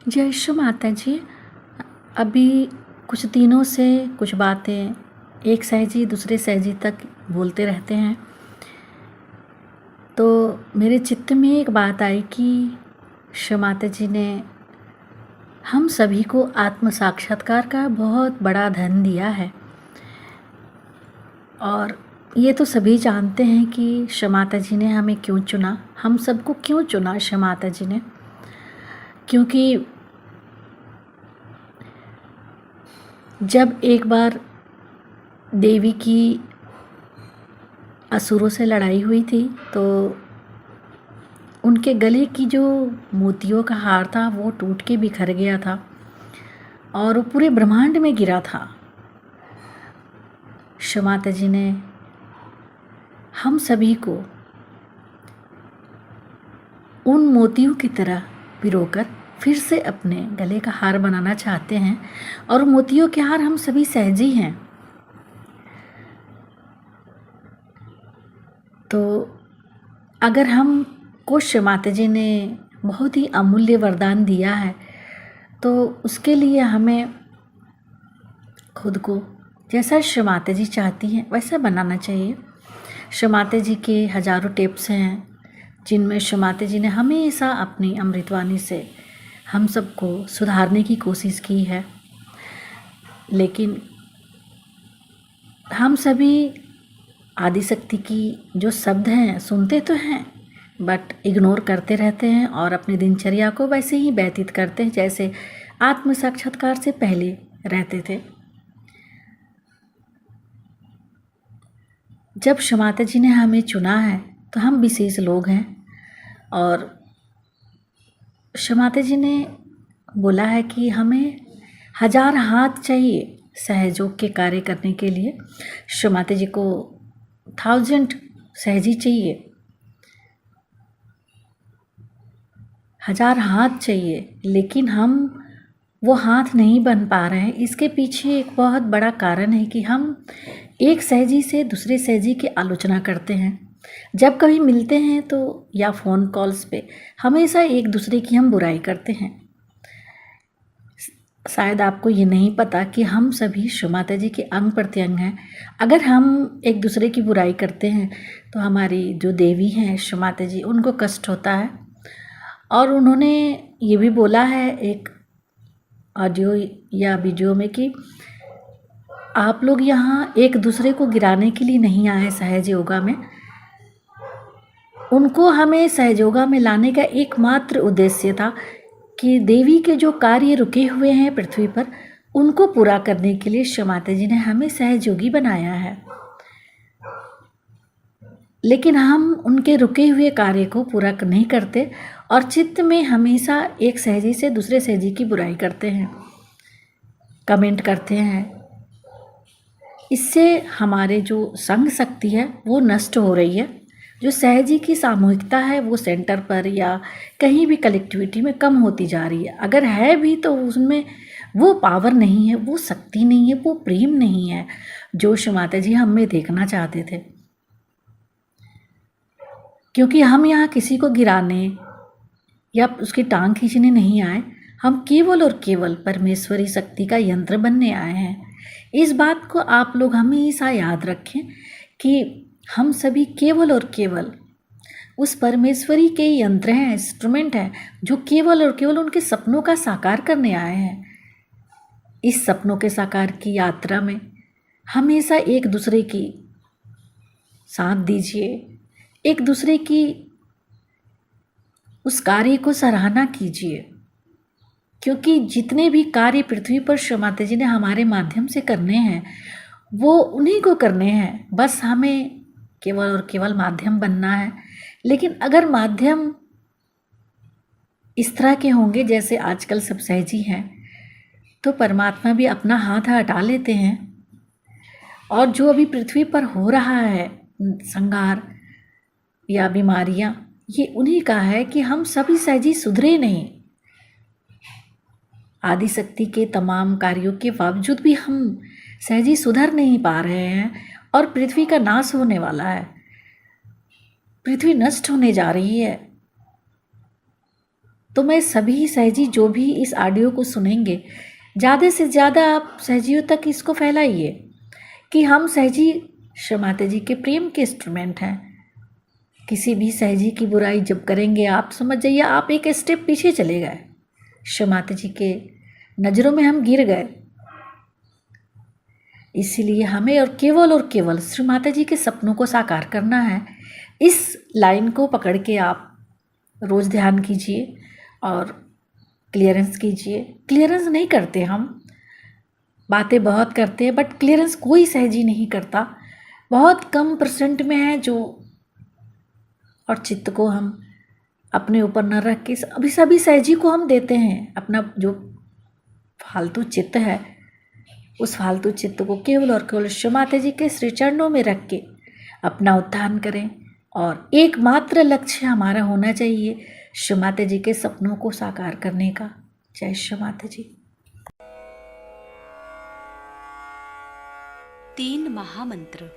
जय श्री माता जी। अभी कुछ दिनों से कुछ बातें एक सहजी दूसरे सहजी तक बोलते रहते हैं, तो मेरे चित्त में एक बात आई कि श्री माता जी ने हम सभी को आत्म साक्षात्कार का बहुत बड़ा धन दिया है। और ये तो सभी जानते हैं कि श्री माता जी ने हमें क्यों चुना, हम सबको क्यों चुना श्री माता जी ने। क्योंकि जब एक बार देवी की असुरों से लड़ाई हुई थी, तो उनके गले की जो मोतियों का हार था वो टूट के बिखर गया था और वो पूरे ब्रह्मांड में गिरा था। श्री माता जी ने हम सभी को उन मोतियों की तरह पिरोकर फिर से अपने गले का हार बनाना चाहते हैं, और मोतियों के हार हम सभी सहजी हैं। तो अगर हम को श्री माता जी ने बहुत ही अमूल्य वरदान दिया है, तो उसके लिए हमें खुद को जैसा श्री माता जी चाहती हैं वैसा बनाना चाहिए। श्री माता जी के हजारों टिप्स हैं जिनमें श्री माता जी ने हमेशा अपनी अमृतवाणी से हम सबको सुधारने की कोशिश की है। लेकिन हम सभी आदिशक्ति की जो शब्द हैं सुनते तो हैं, बट इग्नोर करते रहते हैं और अपनी दिनचर्या को वैसे ही व्यतीत करते हैं जैसे आत्म साक्षात्कार से पहले रहते थे। जब श्री माता जी ने हमें चुना है तो हम विशेष लोग हैं, और श्री माता जी ने बोला है कि हमें 1000 हाथ चाहिए सहयोग के कार्य करने के लिए। श्री माता जी को 1000 सहजी चाहिए, 1000 हाथ चाहिए, लेकिन हम वो हाथ नहीं बन पा रहे हैं। इसके पीछे एक बहुत बड़ा कारण है कि हम एक सहजी से दूसरे सहजी की आलोचना करते हैं। जब कभी मिलते हैं तो या फ़ोन कॉल्स पे हमेशा एक दूसरे की हम बुराई करते हैं। शायद आपको ये नहीं पता कि हम सभी श्री माता जी के अंग प्रत्यंग हैं। अगर हम एक दूसरे की बुराई करते हैं तो हमारी जो देवी हैं श्री माता जी, उनको कष्ट होता है। और उन्होंने ये भी बोला है एक ऑडियो या वीडियो में कि आप लोग यहाँ एक दूसरे को गिराने के लिए नहीं आए सहज योगा में, उनको हमें सहज योगा में लाने का एकमात्र उद्देश्य था कि देवी के जो कार्य रुके हुए हैं पृथ्वी पर उनको पूरा करने के लिए श्री माता जी ने हमें सहयोगी बनाया है। लेकिन हम उनके रुके हुए कार्य को पूरा नहीं करते और चित्त में हमेशा एक सहजी से दूसरे सहजी की बुराई करते हैं, कमेंट करते हैं। इससे हमारे जो संग शक्ति है वो नष्ट हो रही है। जो सहजी की सामूहिकता है वो सेंटर पर या कहीं भी कलेक्टिविटी में कम होती जा रही है। अगर है भी तो उसमें वो पावर नहीं है, वो शक्ति नहीं है, वो प्रेम नहीं है जो श्री माता जी हम में देखना चाहते थे। क्योंकि हम यहाँ किसी को गिराने या उसकी टांग खींचने नहीं आए, हम केवल और केवल परमेश्वरी शक्ति का यंत्र बनने आए हैं। इस बात को आप लोग हमेशा याद रखें कि हम सभी केवल और केवल उस परमेश्वरी के यंत्र हैं, इंस्ट्रूमेंट हैं, जो केवल और केवल उनके सपनों का साकार करने आए हैं। इस सपनों के साकार की यात्रा में हमेशा एक दूसरे की साथ दीजिए, एक दूसरे की उस कार्य को सराहना कीजिए। क्योंकि जितने भी कार्य पृथ्वी पर श्री माता जी ने हमारे माध्यम से करने हैं वो उन्हीं को करने हैं, बस हमें केवल और केवल माध्यम बनना है। लेकिन अगर माध्यम इस तरह के होंगे जैसे आजकल सब सहजी हैं, तो परमात्मा भी अपना हाथ हटा लेते हैं। और जो अभी पृथ्वी पर हो रहा है संहार या बीमारियां, ये उन्हीं का है कि हम सभी सहजी सुधरे नहीं। आदिशक्ति के तमाम कार्यों के बावजूद भी हम सहजी सुधर नहीं पा रहे हैं और पृथ्वी का नाश होने वाला है, पृथ्वी नष्ट होने जा रही है। तो मैं सभी सहजी जो भी इस ऑडियो को सुनेंगे, ज़्यादा से ज़्यादा आप सहजियों तक इसको फैलाइए कि हम सहजी श्री माता जी के प्रेम के इंस्ट्रूमेंट हैं। किसी भी सहजी की बुराई जब करेंगे, आप समझ जाइए आप एक स्टेप पीछे चले गए, श्री माता जी के नज़रों में हम गिर गए। इसीलिए हमें और केवल श्री माता जी के सपनों को साकार करना है। इस लाइन को पकड़ के आप रोज़ ध्यान कीजिए और क्लियरेंस कीजिए। क्लियरेंस नहीं करते हम, बातें बहुत करते हैं, बट क्लियरेंस कोई सहजी नहीं करता। बहुत कम परसेंट में है जो, और चित्त को हम अपने ऊपर न रख के अभी सभी सहजी को हम देते हैं अपना जो फालतू चित्त है, उस फालतू चित्त को केवल और केवल श्री माता जी के श्री चरणों में रख के अपना उत्थान करें। और एकमात्र लक्ष्य हमारा होना चाहिए श्री माता जी के सपनों को साकार करने का। जय श्री माता जी। 3 महामंत्र।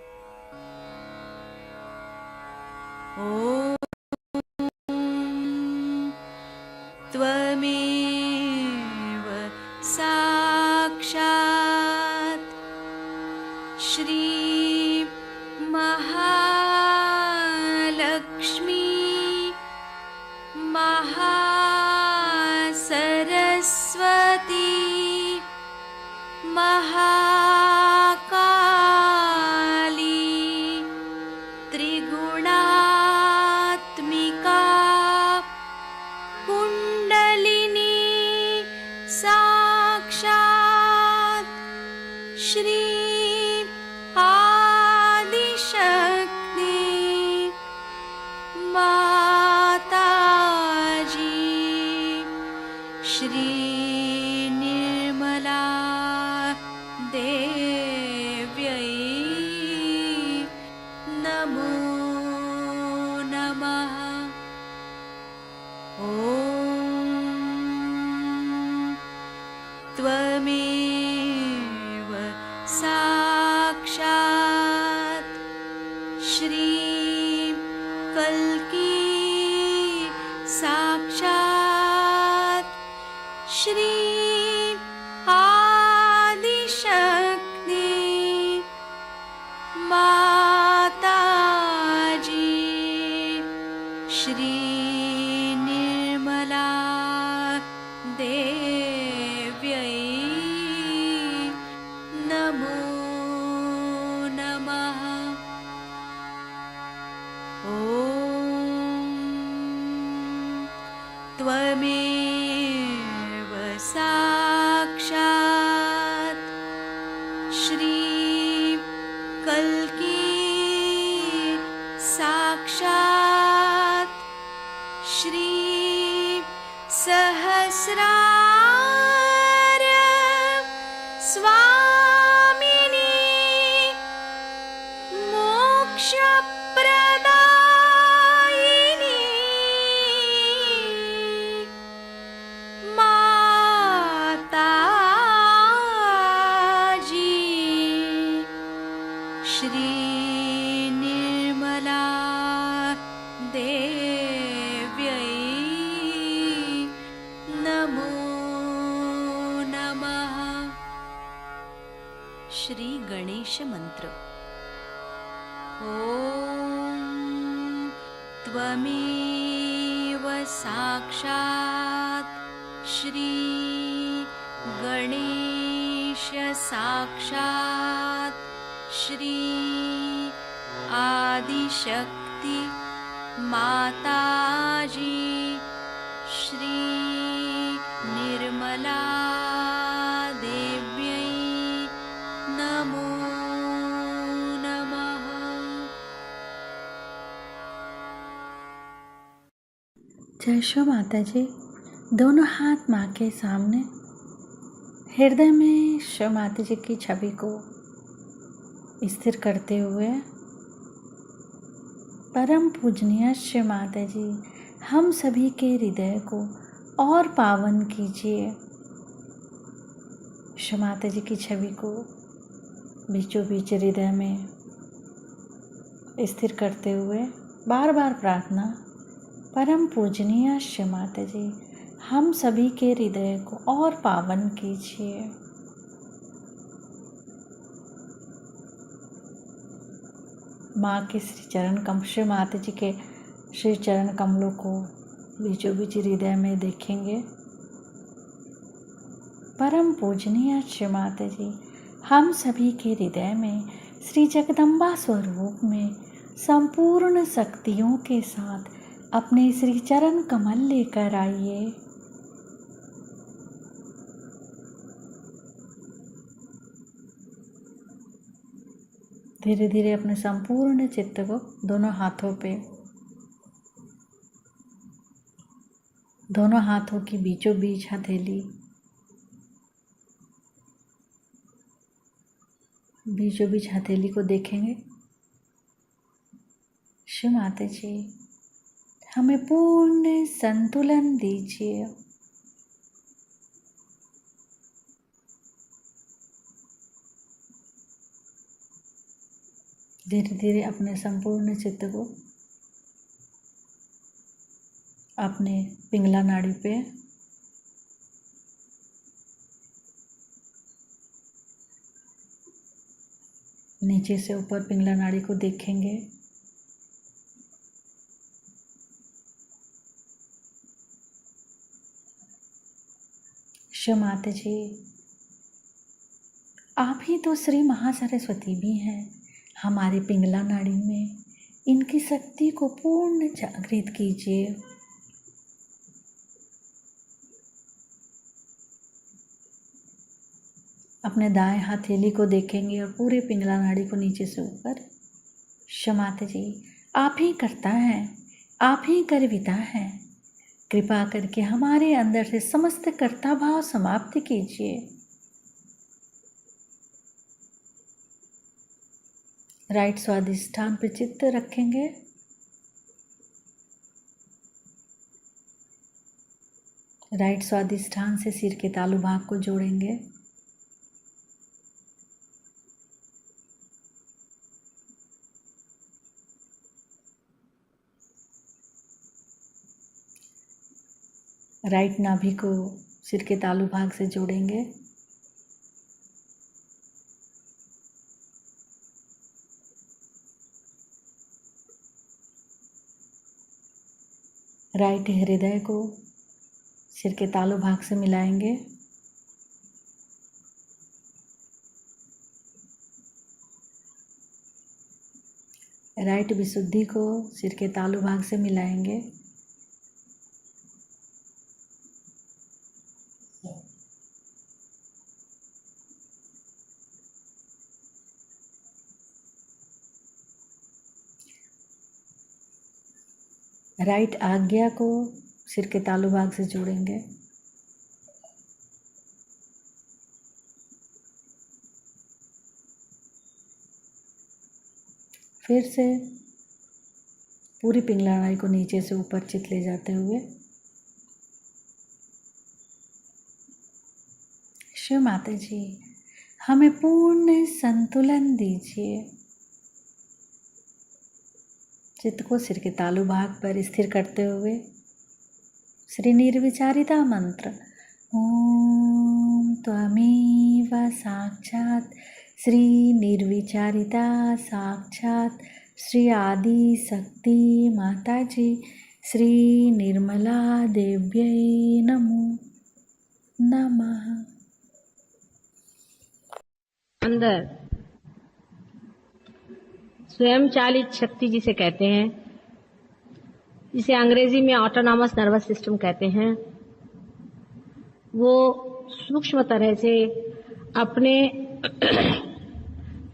ओम त्वमेव साक्षात् श्री महालक्ष्मी महासरस्वती महाकाली त्रिगुणात्मिका कुंडलिनी साक्षात् श्री आदिशक्ति माताजी श्री निर्मला देव्यै नमो नमः। ॐ त्वमेव साक्षात् श्री कल्की साक्षात् श्री आदिशक्ति माताजी श्री निर्मला देव्यै नमो नमः। ॐ त्वमेव साक्षात् श्री कल्की साक्षात् श्री सहस्रार स्वामिनी मोक्षप्रदायिनी माताजी श्री निर्मला देव्यै नमो नमः। श्री गणेश मंत्र। ओम त्वमेव साक्षात् श्री गणेश साक्षात् श्री आदिशक्ति माताजी श्री निर्मला देव्यै नमो नमः। जय श्री माता जी। दोनों हाथ माँ के सामने, हृदय में श्री माता जी की छवि को स्थिर करते हुए, परम पूजनीय श्री माता जी हम सभी के हृदय को और पावन कीजिए। श्री माता जी की छवि को बीचों बीच हृदय में स्थिर करते हुए बार बार प्रार्थना, परम पूजनीय श्री माता जी हम सभी के हृदय को और पावन कीजिए। माँ के श्री चरण कमल, श्री माता जी के श्री चरण कमलों को बीचों बीच हृदय में देखेंगे। परम पूजनीय श्री माता जी, हम सभी के हृदय में श्री जगदम्बा स्वरूप में संपूर्ण शक्तियों के साथ अपने श्री चरण कमल लेकर आइए। धीरे धीरे अपने संपूर्ण चित्त को दोनों हाथों की बीचों बीच हथेली, बीचों बीच हथेली को देखेंगे। श्री माता जी, हमें पूर्ण संतुलन दीजिए। धीरे धीरे अपने संपूर्ण चित्त को अपने पिंगला नाड़ी पे नीचे से ऊपर पिंगला नाड़ी को देखेंगे। श्री माता जी, आप ही तो श्री महासरस्वती भी हैं। हमारे पिंगला नाड़ी में इनकी शक्ति को पूर्ण जागृत कीजिए। अपने दाएं हथेली को देखेंगे और पूरे पिंगला नाड़ी को नीचे से ऊपर। श्री माता जी, आप ही करता है, आप ही करविता है। कृपा करके हमारे अंदर से समस्त कर्ता भाव समाप्त कीजिए। राइट स्वादिष्ठान पर चित्त रखेंगे। राइट स्वादिष्ठान से सिर के तालु भाग को जोड़ेंगे। राइट नाभि को सिर के तालु भाग से जोड़ेंगे। राइट हृदय को सिर के तालु भाग से मिलाएंगे। राइट विशुद्धि को सिर के तालु भाग से मिलाएंगे। राइट आज्ञा को सिर के तालु भाग से जोड़ेंगे। फिर से पूरी पिंगला नाड़ी को नीचे से ऊपर चित ले जाते हुए शिव माता जी, हमें पूर्ण संतुलन दीजिए। चित्त को सिर के तालु भाग पर स्थिर करते हुए श्री निर्विचारिता मंत्र ओम त्वमेव साक्षात् श्री निर्विचारिता साक्षात् श्री आदि शक्ति माता जी श्री निर्मला देव्यै नमो नमः। अंदर स्वयं चालित शक्ति जिसे कहते हैं, जिसे अंग्रेजी में ऑटोनॉमस नर्वस सिस्टम कहते हैं, वो सूक्ष्म तरह से अपने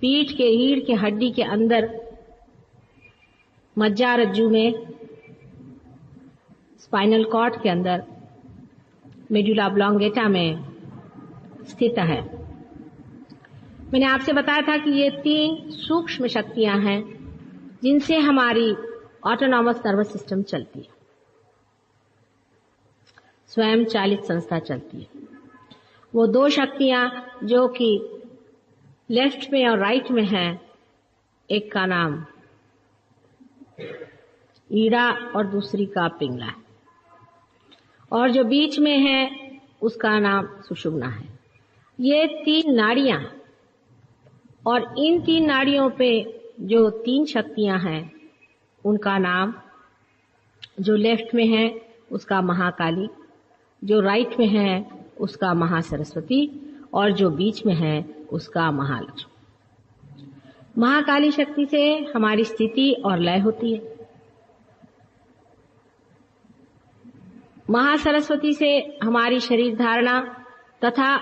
पीठ के रीढ़ के हड्डी के अंदर मज्जारज्जु में, स्पाइनल कॉर्ड के अंदर, मेडुला ऑब्लोंगेटा में स्थित है। मैंने आपसे बताया था कि ये 3 सूक्ष्म शक्तियां हैं जिनसे हमारी ऑटोनॉमस नर्वस सिस्टम चलती है, स्वयं चालित संस्था चलती है। वो 2 शक्तियां जो कि लेफ्ट में और राइट में हैं, एक का नाम ईड़ा और दूसरी का पिंगला है। और जो बीच में है उसका नाम सुषुम्ना है। ये 3 नाड़ियां, और इन 3 नाड़ियों पे जो 3 शक्तियां हैं उनका नाम, जो लेफ्ट में है उसका महाकाली, जो राइट में है उसका महासरस्वती, और जो बीच में है उसका महालक्ष्मी। महाकाली शक्ति से हमारी स्थिति और लय होती है। महासरस्वती से हमारी शरीर धारणा तथा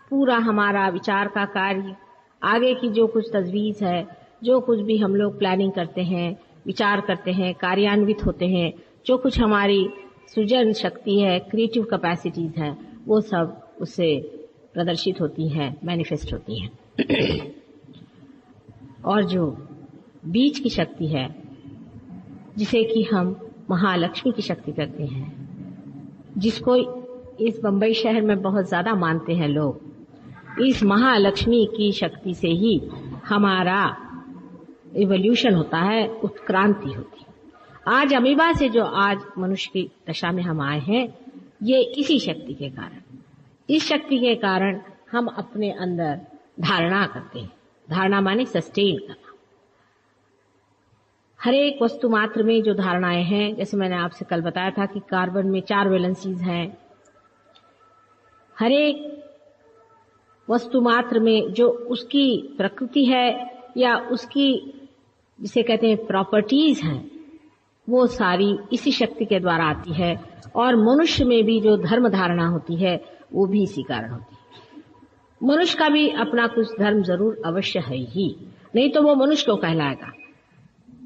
पूरा हमारा विचार का कार्य, आगे की जो कुछ तजवीज है, जो कुछ भी हम लोग प्लानिंग करते हैं, विचार करते हैं, कार्यान्वित होते हैं, जो कुछ हमारी सृजन शक्ति है, क्रिएटिव कैपेसिटीज हैं, वो सब उससे प्रदर्शित होती हैं, मैनिफेस्ट होती हैं। और जो बीच की शक्ति है, जिसे कि हम महालक्ष्मी की शक्ति कहते हैं, जिसको इस बंबई शहर में बहुत ज्यादा मानते हैं लोग, इस महालक्ष्मी की शक्ति से ही हमारा इवोल्यूशन होता है, उत्क्रांति होती है। आज अमीबा से जो आज मनुष्य की दशा में हम आए हैं, ये इसी शक्ति के कारण, इस शक्ति के कारण हम अपने अंदर धारणा करते हैं। धारणा माने सस्टेन करना। हर एक वस्तु मात्र में जो धारणाएं हैं, जैसे मैंने आपसे कल बताया था कि कार्बन में 4 वैलेंसीज हैं। हर एक वस्तु मात्र में जो उसकी प्रकृति है या उसकी जिसे कहते हैं प्रॉपर्टीज हैं, वो सारी इसी शक्ति के द्वारा आती है। और मनुष्य में भी जो धर्म धारणा होती है वो भी इसी कारण होती है। मनुष्य का भी अपना कुछ धर्म जरूर अवश्य है ही, नहीं तो वो मनुष्य क्यों कहलाएगा।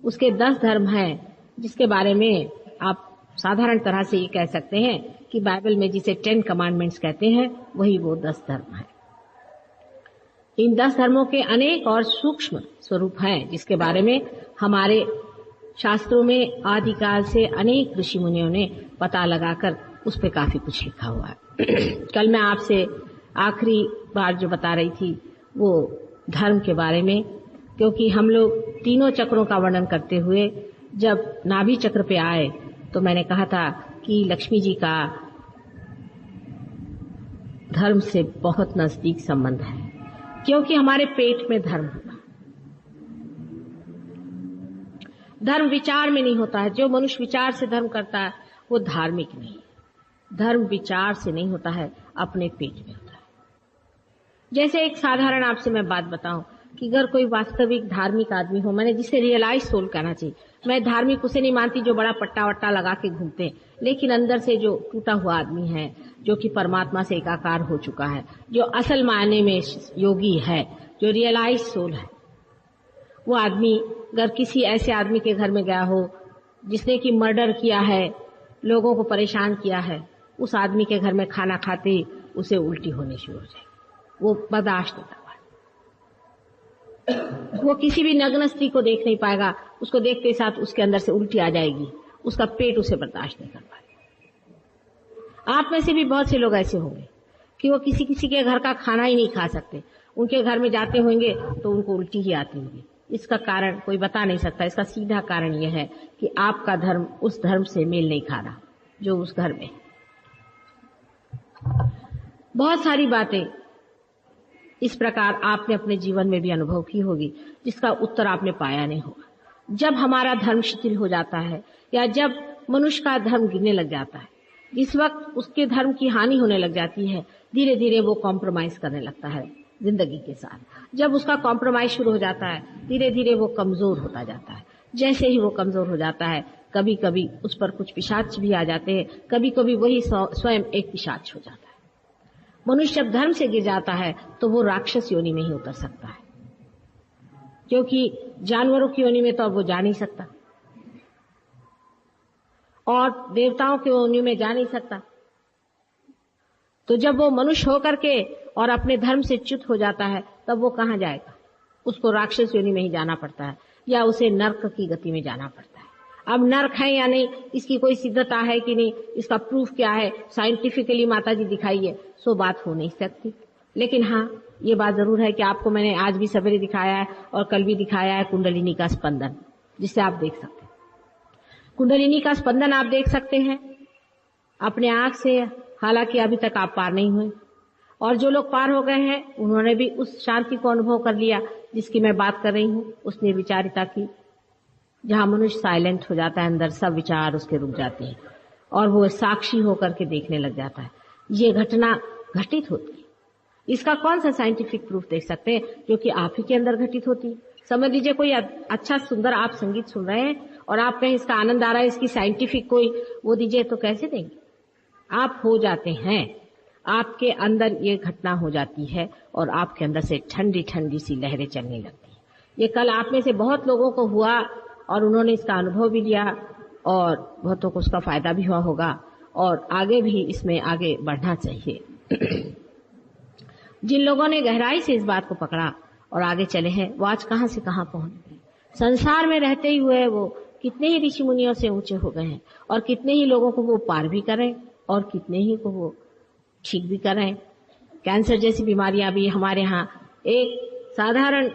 उसके 10 धर्म हैं, जिसके बारे में आप साधारण तरह से ये कह सकते हैं कि बाइबल में जिसे 10 कमांडमेंट्स कहते हैं, वही वो 10 धर्म हैं। इन 10 धर्मों के अनेक और सूक्ष्म स्वरूप हैं, जिसके बारे में हमारे शास्त्रों में आदिकाल से अनेक ऋषि मुनियों ने पता लगाकर उस पर काफी कुछ लिखा हुआ है। कल मैं आपसे आखिरी बार जो बता रही थी वो धर्म के बारे में, क्योंकि हम लोग तीनों चक्रों का वर्णन करते हुए जब नाभि चक्र पे आए तो मैंने कहा था कि लक्ष्मी जी का धर्म से बहुत नजदीक संबंध है, क्योंकि हमारे पेट में धर्म होता है। धर्म विचार में नहीं होता है। जो मनुष्य विचार से धर्म करता है वो धार्मिक नहीं है। धर्म विचार से नहीं होता है, अपने पेट में होता है। जैसे एक साधारण आपसे मैं बात बताऊं कि अगर कोई वास्तविक धार्मिक आदमी हो, मैंने जिसे रियलाइज सोल कहना चाहिए, मैं धार्मिक उसे नहीं मानती जो बड़ा पट्टा वट्टा लगा के घूमते हैं, लेकिन अंदर से जो टूटा हुआ आदमी है, जो कि परमात्मा से एकाकार हो चुका है, जो असल मायने में योगी है, जो रियलाइज सोल है, वो आदमी अगर किसी ऐसे आदमी के घर में गया हो जिसने कि मर्डर किया है, लोगों को परेशान किया है, उस आदमी के घर में खाना खाते उसे उल्टी होने शुरू हो जाए, वो बर्दाश्त नहीं कर पाएगा। वो किसी भी नग्न स्त्री को देख नहीं पाएगा, उसको देखते साथ उसके अंदर से उल्टी आ जाएगी, उसका पेट उसे बर्दाश्त नहीं कर पाएगा। आप में से भी बहुत से लोग ऐसे होंगे कि वो किसी किसी के घर का खाना ही नहीं खा सकते, उनके घर में जाते होंगे तो उनको उल्टी ही आती होगी। इसका कारण कोई बता नहीं सकता। इसका सीधा कारण यह है कि आपका धर्म उस धर्म से मेल नहीं खा रहा जो उस घर में। बहुत सारी बातें इस प्रकार आपने अपने जीवन में भी अनुभव की होगी, जिसका उत्तर आपने पाया नहीं होगा। जब हमारा धर्म शिथिल हो जाता है या जब मनुष्य का धर्म गिरने लग जाता है, जिस वक्त उसके धर्म की हानि होने लग जाती है, धीरे धीरे वो कॉम्प्रोमाइज करने लगता है जिंदगी के साथ। जब उसका कॉम्प्रोमाइज शुरू हो जाता है, धीरे धीरे वो कमजोर होता जाता है। जैसे ही वो कमजोर हो जाता है, कभी कभी उस पर कुछ पिशाच भी आ जाते हैं, कभी कभी वही स्वयं एक पिशाच हो जाता है। मनुष्य जब धर्म से गिर जाता है तो वो राक्षस योनि में ही उतर सकता है, क्योंकि जानवरों की योनि में तो अब वो जा नहीं सकता और देवताओं की योनि में जा नहीं सकता। तो जब वो मनुष्य होकर के और अपने धर्म से च्युत हो जाता है, तब वो कहाँ जाएगा? उसको राक्षस योनि में ही जाना पड़ता है या उसे नर्क की गति में जाना पड़ता है। अब नर्क है या नहीं, इसकी कोई सिद्धता है कि नहीं, इसका प्रूफ क्या है, साइंटिफिकली माता जी दिखाइए, सो बात हो नहीं सकती। लेकिन हाँ, ये बात जरूर है कि आपको मैंने आज भी सवेरे दिखाया है और कल भी दिखाया है कुंडलिनी का स्पंदन, जिससे आप देख सकते हैं। कुंडलिनी का स्पंदन आप देख सकते हैं अपने आंख से, हालांकि अभी तक आप पार नहीं हुए, और जो लोग पार हो गए हैं उन्होंने भी उस शांति को अनुभव कर लिया जिसकी मैं बात कर रही हूँ, उस निर्विचारिता की, जहां मनुष्य साइलेंट हो जाता है, अंदर सब विचार उसके रुक जाते हैं और वो साक्षी होकर के देखने लग जाता है। ये घटना घटित होती है। इसका कौन सा साइंटिफिक प्रूफ देख सकते हैं जो कि आप ही के अंदर घटित होती है? समझ लीजिए कोई अच्छा सुंदर आप संगीत सुन रहे हैं और आप कहें इसका आनंद आ रहा है, इसकी साइंटिफिक कोई वो दीजिए, तो कैसे देंगे? आप हो जाते हैं, आपके अंदर ये घटना हो जाती है और आपके अंदर से ठंडी ठंडी सी लहरें चलने लगती है। ये कल आप में से बहुत लोगों को हुआ और उन्होंने इसका अनुभव भी लिया और बहुतों को उसका फायदा भी हुआ होगा और आगे भी इसमें आगे बढ़ना चाहिए। जिन लोगों ने गहराई से इस बात को पकड़ा और आगे चले हैं, वो आज कहां से कहां पहुंच गए। संसार में रहते ही हुए वो कितने ही ऋषि मुनियों से ऊंचे हो गए हैं और कितने ही लोगों को वो पार भी करें और कितने ही को वो ठीक भी करें। कैंसर जैसी बीमारियां भी हमारे यहाँ, एक साधारण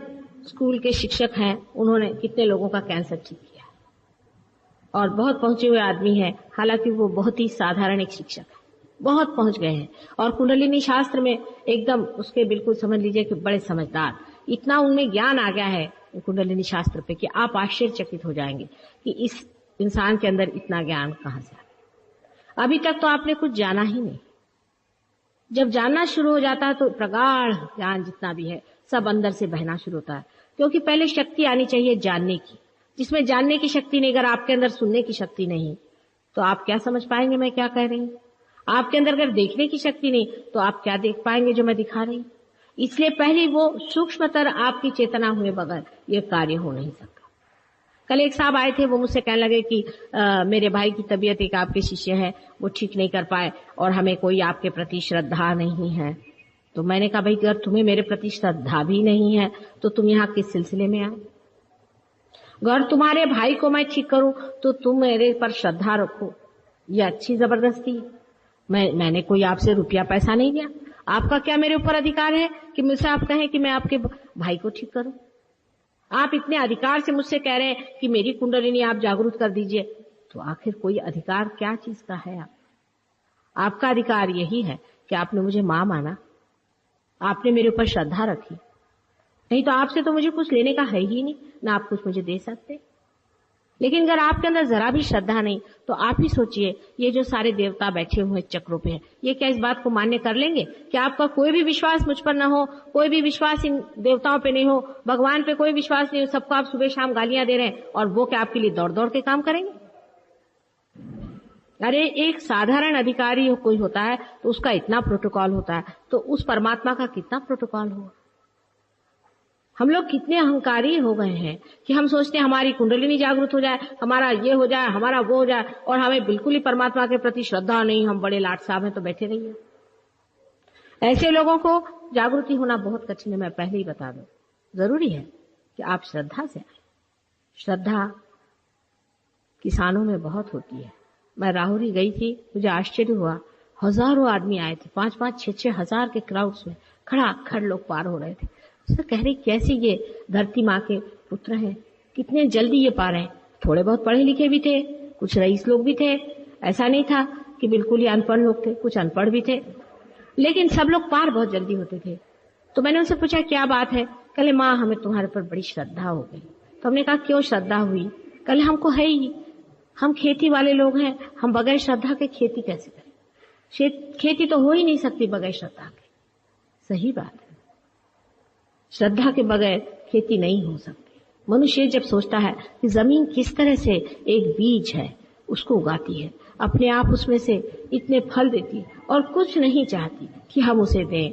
स्कूल के शिक्षक हैं, उन्होंने कितने लोगों का कैंसर ठीक किया और बहुत पहुंचे हुए आदमी है, हालांकि वो बहुत ही साधारण एक शिक्षक है, बहुत पहुंच गए हैं और कुंडलिनी शास्त्र में एकदम उसके बिल्कुल समझ लीजिए कि बड़े समझदार, इतना उनमें ज्ञान आ गया है कुंडलिनी शास्त्र पे कि आप आश्चर्यचकित हो जाएंगे कि इस इंसान के अंदर इतना ज्ञान कहां से आया। अभी तक तो आपने कुछ जाना ही नहीं। जब जानना शुरू हो जाता है तो प्रगाढ़ ज्ञान जितना भी है सब अंदर से बहना शुरू होता है, क्योंकि पहले शक्ति आनी चाहिए जानने की, जिसमें जानने की शक्ति नहीं, अगर आपके अंदर सुनने की शक्ति नहीं तो आप क्या समझ पाएंगे मैं क्या कह रही हूँ। आपके अंदर अगर देखने की शक्ति नहीं तो आप क्या देख पाएंगे जो मैं दिखा रही हूँ। इसलिए पहले वो सूक्ष्मतर आपकी चेतना हुए बगैर ये कार्य हो नहीं सकता। कल एक साहब आए थे, वो मुझसे कहने लगे कि मेरे भाई की तबीयत, एक आपके शिष्य है, वो ठीक नहीं कर पाए और हमें कोई आपके प्रति श्रद्धा नहीं है। तो मैंने कहा, भाई अगर तुम्हें मेरे प्रति श्रद्धा भी नहीं है तो तुम यहाँ किस सिलसिले में आए? अगर तुम्हारे भाई को मैं ठीक करूं तो तुम मेरे पर श्रद्धा रखो, ये अच्छी जबरदस्ती है। मैंने कोई आपसे रुपया पैसा नहीं लिया, आपका क्या मेरे ऊपर अधिकार है कि मुझसे आप कहें कि मैं आपके भाई को ठीक करूं? आप इतने अधिकार से मुझसे कह रहे हैं कि मेरी कुंडलिनी आप जागरूक कर दीजिए, तो आखिर कोई अधिकार क्या चीज का है? आपका अधिकार यही है कि आपने मुझे मां माना, आपने मेरे ऊपर श्रद्धा रखी, नहीं तो आपसे तो मुझे कुछ लेने का है ही नहीं, ना आप कुछ मुझे दे सकते। लेकिन अगर आपके अंदर जरा भी श्रद्धा नहीं तो आप ही सोचिए, ये जो सारे देवता बैठे हुए चक्रों पे हैं, ये क्या इस बात को मान्य कर लेंगे कि आपका कोई भी विश्वास मुझ पर न हो, कोई भी विश्वास इन देवताओं पे नहीं हो, भगवान पे कोई विश्वास नहीं हो, सबको आप सुबह शाम गालियां दे रहे हैं और वो क्या आपके लिए दौड़ दौड़ के काम करेंगे? अरे एक साधारण अधिकारी कोई होता है तो उसका इतना प्रोटोकॉल होता है, तो उस परमात्मा का कितना प्रोटोकॉल होगा। हम लोग कितने अहंकारी हो गए हैं कि हम सोचते हैं हमारी कुंडलिनी जागृत हो जाए, हमारा ये हो जाए, हमारा वो हो जाए, और हमें बिल्कुल ही परमात्मा के प्रति श्रद्धा नहीं, हम बड़े लाट साहब हैं तो बैठे रहिए। ऐसे लोगों को जागृति होना बहुत कठिन है, मैं पहले ही बता दूं। जरूरी है कि आप श्रद्धा से आए। श्रद्धा किसानों में बहुत होती है। मैं राहुरी गई थी, मुझे आश्चर्य हुआ, हजारों आदमी आए थे, 5-5, 6-6 हजार के क्राउड्स में खड़ा अखड़ लोग पार हो रहे थे। तो कह रहे कैसे ये धरती माँ के पुत्र हैं, कितने जल्दी ये पार हैं। थोड़े बहुत पढ़े लिखे भी थे, कुछ रईस लोग भी थे, ऐसा नहीं था कि बिल्कुल ही अनपढ़ लोग थे, कुछ अनपढ़ भी थे, लेकिन सब लोग पार बहुत जल्दी होते थे। तो मैंने उनसे पूछा क्या बात है? कहले माँ हमें तुम्हारे पर बड़ी श्रद्धा हो गई। तो हमने कहा क्यों श्रद्धा हुई? कहले हमको है ही, हम खेती वाले लोग हैं, हम बगैर श्रद्धा के खेती कैसे करें? खेती तो हो ही नहीं सकती बगैर श्रद्धा के। सही बात है, श्रद्धा के बगैर खेती नहीं हो सकती। मनुष्य जब सोचता है कि जमीन किस तरह से एक बीज है, उसको उगाती है, अपने आप उसमें से इतने फल देती है और कुछ नहीं चाहती कि हम उसे दें,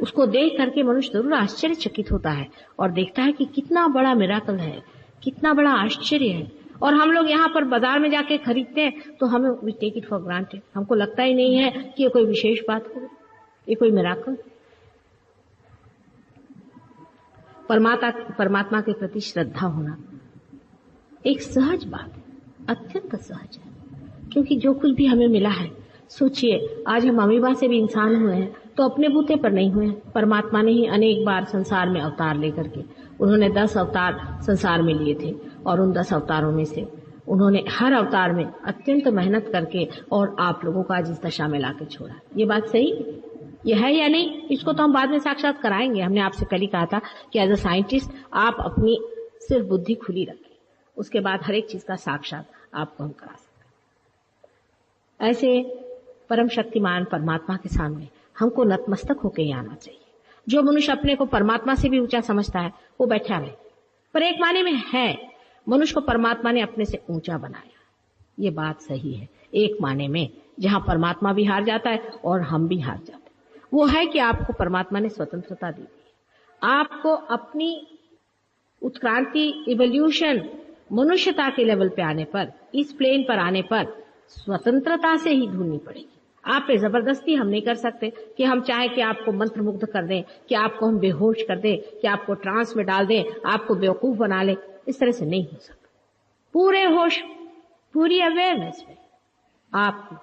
उसको देख करके मनुष्य जरूर आश्चर्यचकित होता है और देखता है कि कितना बड़ा मिराकल है, कितना बड़ा आश्चर्य है। और हम लोग यहाँ पर बाजार में जाके खरीदते हैं तो हमें we take it for granted, हमको लगता ही नहीं है कि ये कोई विशेष बात हो, ये कोई मिराकल। परमात्मा के प्रति श्रद्धा होना एक सहज बात है, अत्यंत सहज है, क्योंकि जो कुछ भी हमें मिला है, सोचिए आज हम अमीबा से भी इंसान हुए हैं तो अपने बूते पर नहीं हुए हैं। परमात्मा ने ही अनेक बार संसार में अवतार लेकर के, उन्होंने 10 अवतार संसार में लिए थे और उन 10 अवतारों में से उन्होंने हर अवतार में अत्यंत मेहनत करके और आप लोगों को आज इस दशा में लाके छोड़ा। ये बात सही ये है या नहीं, इसको तो हम बाद में साक्षात कराएंगे। हमने आपसे कल ही कहा था कि एज अ साइंटिस्ट आप अपनी सिर्फ बुद्धि खुली रखें, उसके बाद हर एक चीज का साक्षात आपको हम करा सकते हैं। ऐसे परम शक्तिमान परमात्मा के सामने हमको नतमस्तक होकर ही आना चाहिए। जो मनुष्य अपने को परमात्मा से भी ऊंचा समझता है वो बैठा रहे, पर एक माने में है मनुष्य को परमात्मा ने अपने से ऊंचा बनाया, ये बात सही है। एक माने में जहां परमात्मा भी हार जाता है और हम भी हार जाते हैं, वो है कि आपको परमात्मा ने स्वतंत्रता दी है। आपको अपनी उत्क्रांति इवोल्यूशन मनुष्यता के लेवल पे आने पर, इस प्लेन पर आने पर स्वतंत्रता से ही ढूंढनी पड़ेगी। आप पे जबरदस्ती हम नहीं कर सकते कि हम चाहे कि आपको मंत्र मुग्ध कर दें, कि आपको हम बेहोश कर दें, कि आपको ट्रांस में डाल दें, आपको बेवकूफ बना लें। इस तरह से नहीं हो सकता। पूरे होश, पूरी अवेयरनेस में आपको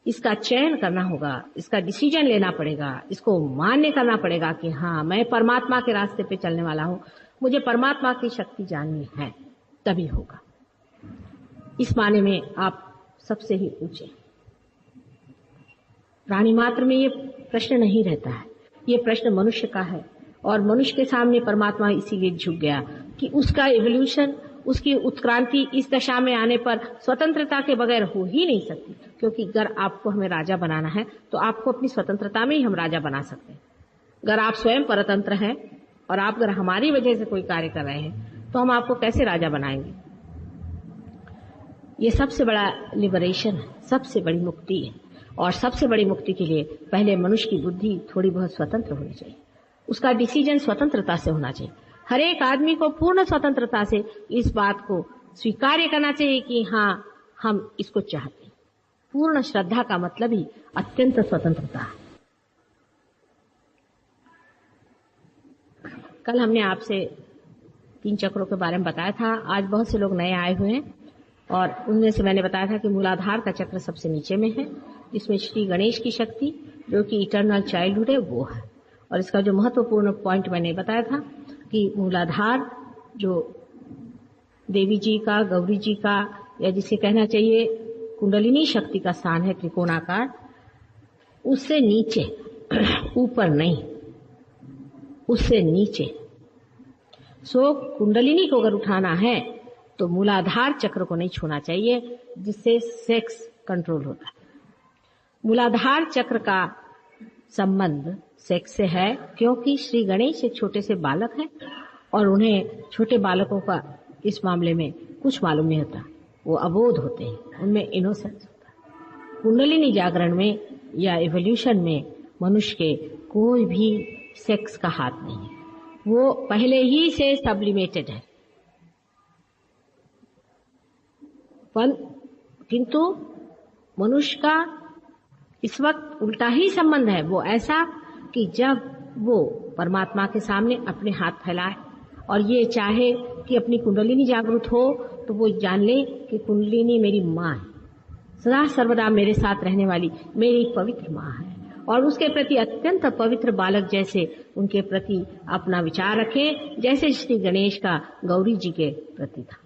इसका चयन करना होगा, इसका डिसीजन लेना पड़ेगा, इसको मान्य करना पड़ेगा कि हाँ मैं परमात्मा के रास्ते पे चलने वाला हूं, मुझे परमात्मा की शक्ति जाननी है, तभी होगा। इस माने में आप सबसे ही ऊंचे। प्राणी मात्र में ये प्रश्न नहीं रहता है, ये प्रश्न मनुष्य का है और मनुष्य के सामने परमात्मा इसीलिए झुक गया कि उसका इवोल्यूशन, उसकी उत्क्रांति इस दशा में आने पर स्वतंत्रता के बगैर हो ही नहीं सकती। क्योंकि अगर आपको हमें राजा बनाना है तो आपको अपनी स्वतंत्रता में ही हम राजा बना सकते हैं। अगर आप स्वयं परतंत्र हैं और आप अगर हमारी वजह से कोई कार्य कर रहे हैं तो हम आपको कैसे राजा बनाएंगे। ये सबसे बड़ा लिबरेशन है, सबसे बड़ी मुक्ति है। और सबसे बड़ी मुक्ति के लिए पहले मनुष्य की बुद्धि थोड़ी बहुत स्वतंत्र होनी चाहिए, उसका डिसीजन स्वतंत्रता से होना चाहिए। हर एक आदमी को पूर्ण स्वतंत्रता से इस बात को स्वीकार करना चाहिए कि हाँ हम इसको चाहते हैं। पूर्ण श्रद्धा का मतलब ही अत्यंत स्वतंत्रता है। कल हमने आपसे 3 चक्रों के बारे में बताया था। आज बहुत से लोग नए आए हुए हैं और उनमें से मैंने बताया था कि मूलाधार का चक्र सबसे नीचे में है, जिसमें श्री गणेश की शक्ति जो कि इटर्नल चाइल्डहुड है वो है। और इसका जो महत्वपूर्ण पॉइंट मैंने बताया था कि मूलाधार जो देवी जी का, गौरी जी का, या जिसे कहना चाहिए कुंडलिनी शक्ति का स्थान है त्रिकोणाकार, उससे नीचे, ऊपर नहीं, उससे नीचे। सो कुंडलिनी को अगर उठाना है तो मूलाधार चक्र को नहीं छूना चाहिए, जिससे सेक्स कंट्रोल होता है। मूलाधार चक्र का संबंध सेक्स से है, क्योंकि श्री गणेश एक छोटे से बालक हैं और उन्हें छोटे बालकों का इस मामले में कुछ मालूम नहीं होता, वो अबोध होते हैं, उनमें इनोसेंस होता है। कुंडलिनी जागरण में या इवोल्यूशन में मनुष्य के कोई भी सेक्स का हाथ नहीं है, वो पहले ही से सब्लिमेटेड है। किंतु मनुष्य का इस वक्त उल्टा ही संबंध है। वो ऐसा कि जब वो परमात्मा के सामने अपने हाथ फैलाए और ये चाहे कि अपनी कुंडलिनी जागृत हो, तो वो जान ले कि कुंडलिनी मेरी माँ है, सदा सर्वदा मेरे साथ रहने वाली मेरी पवित्र माँ है, और उसके प्रति अत्यंत पवित्र बालक जैसे उनके प्रति अपना विचार रखें, जैसे श्री गणेश का गौरी जी के प्रति था।